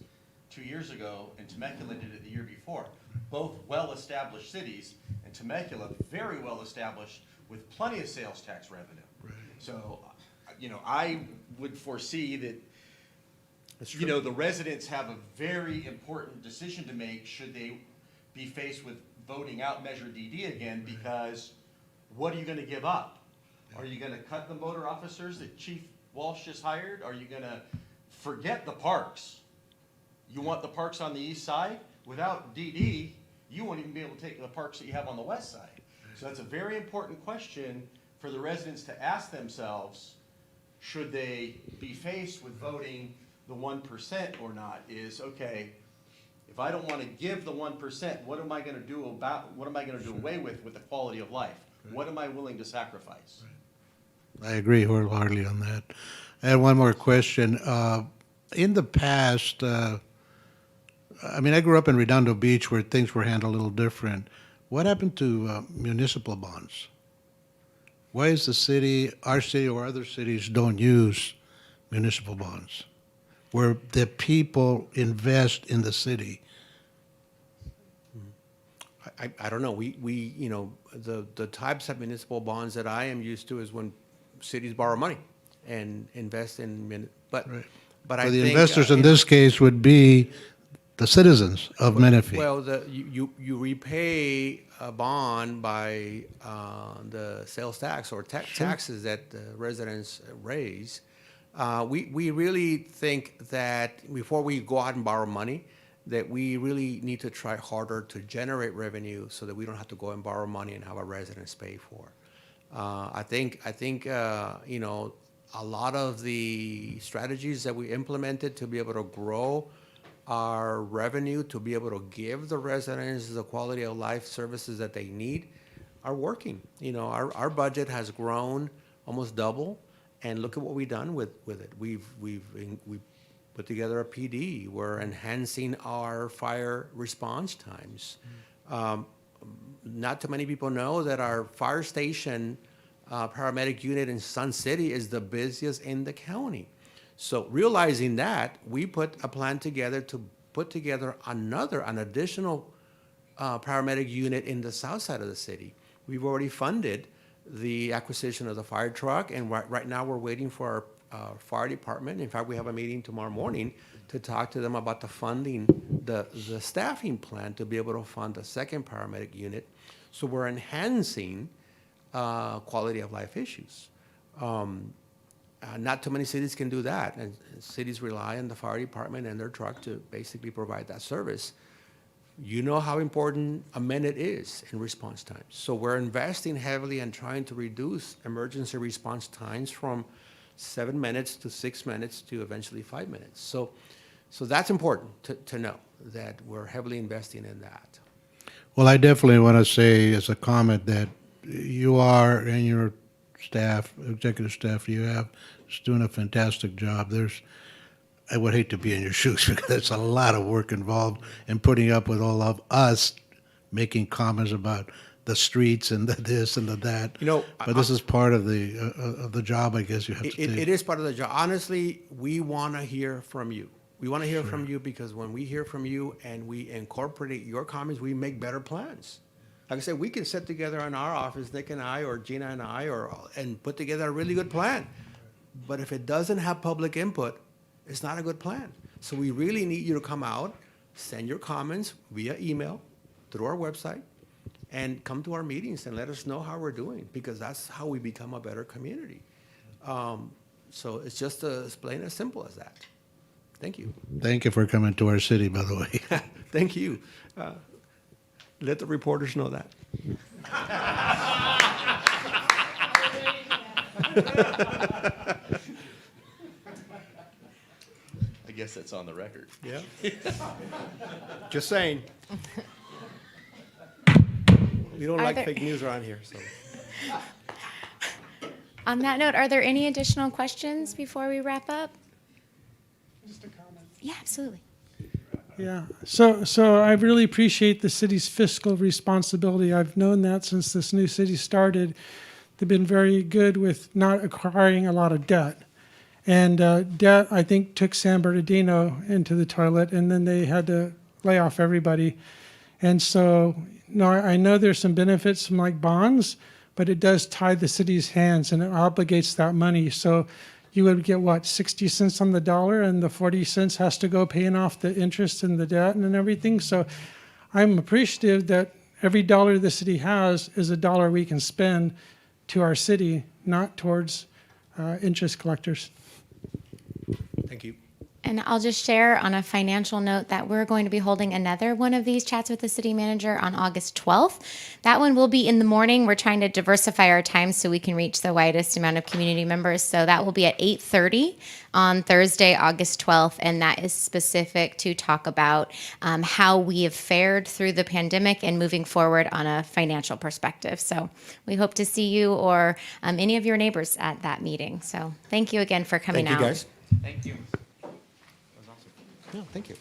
S20: 2 years ago, and Temecula did it the year before. Both well-established cities, and Temecula very well-established with plenty of sales tax revenue.
S7: Right.
S20: So, you know, I would foresee that, you know, the residents have a very important decision to make should they be faced with voting out Measure DD again, because what are you going to give up? Are you going to cut the motor officers that Chief Walsh just hired? Are you going to forget the parks? You want the parks on the east side? Without DD, you won't even be able to take the parks that you have on the west side. So that's a very important question for the residents to ask themselves, should they be faced with voting the 1% or not, is, okay, if I don't want to give the 1%, what am I going to do away with the quality of life? What am I willing to sacrifice?
S7: I agree wholeheartedly on that. I had one more question. In the past, I mean, I grew up in Redondo Beach where things were handled a little different. What happened to municipal bonds? Why is the city, our city or other cities don't use municipal bonds where the people invest in the city?
S2: I don't know. We you know, the types of municipal bonds that I am used to is when cities borrow money and invest in, but
S7: Right.
S2: but
S7: So
S2: I
S7: the
S2: think,
S7: investors in
S2: you know,
S7: this case would be the citizens of Menifee.
S2: Well, you repay a bond by the sales tax or taxes that the residents raise. We really think that before we go out and borrow money, that we really need to try harder to generate revenue so that we don't have to go and borrow money and have our residents pay for. I think you know, A lot of the strategies that we implemented to be able to grow our revenue, to be able to give the residents the quality of life services that they need, are working. You know, our budget has grown almost double, and look at what we've done with it. We've put together a PD. We're enhancing our fire response times. Not too many people know that our fire station paramedic unit in Sun City is the busiest in the county. So realizing that, we put a plan together to put together an additional paramedic unit in the south side of the city. We've already funded the acquisition of the fire truck, and right now we're waiting for our fire department. In fact, we have a meeting tomorrow morning to talk to them about the funding, the staffing plan to be able to fund a second paramedic unit. So we're enhancing quality of life issues. Not too many cities can do that, and cities rely on the fire department and their truck to basically provide that service. You know how important a minute is in response times. So we're investing heavily in trying to reduce emergency response times from 7 minutes to 6 minutes to eventually 5 minutes. So that's important to know that we're heavily investing in that.
S7: Well, I definitely want to say as a comment that you are and your staff, executive staff you have, is doing a fantastic job. I would hate to be in your shoes because there's a lot of work involved in putting up with all of us making comments about the streets and the this and the that.
S2: You know,
S7: but this is part of the job, I guess you have to take.
S2: It is part of the job. Honestly, we want to hear from you. We want to hear from you because when we hear from you and we incorporate your comments, we make better plans. Like I said, we can sit together in our office, Nick and I, or Gina and I, and put together a really good plan. But if it doesn't have public input, it's not a good plan. So we really need you to come out, send your comments via email, through our website, and come to our meetings and let us know how we're doing, because that's how we become a better community. So it's just as plain as simple as that. Thank you.
S7: Thank you for coming to our city, by the way.
S2: Thank you. Let the reporters know that.
S20: I guess that's on the record.
S2: Yeah. Just saying. We don't like fake news around here, so.
S1: On that note, are there any additional questions before we wrap up?
S18: Just a comment.
S1: Yeah, absolutely.
S18: Yeah, so I really appreciate the city's fiscal responsibility. I've known that since this new city started. They've been very good with not acquiring a lot of debt. And debt, I think, took San Bernardino into the toilet, and then they had to lay off everybody. And so, no, I know there's some benefits from like bonds, but it does tie the city's hands and it obligates that money. So you would get, what, 60 cents on the dollar, and the 40 cents has to go paying off the interest and the debt and everything. So I'm appreciative that every dollar the city has is a dollar we can spend to our city, not towards interest collectors.
S2: Thank you.
S1: And I'll just share on a financial note that we're going to be holding another one of these chats with the city manager on August 12th. That one will be in the morning. We're trying to diversify our time so we can reach the widest amount of community members. So that will be at 8:30 on Thursday, August 12th. And that is specific to talk about how we have fared through the pandemic and moving forward on a financial perspective. So we hope to see you or any of your neighbors at that meeting. So thank you again for coming out.
S2: Thank you, guys.
S19: Thank you.
S2: No, thank you.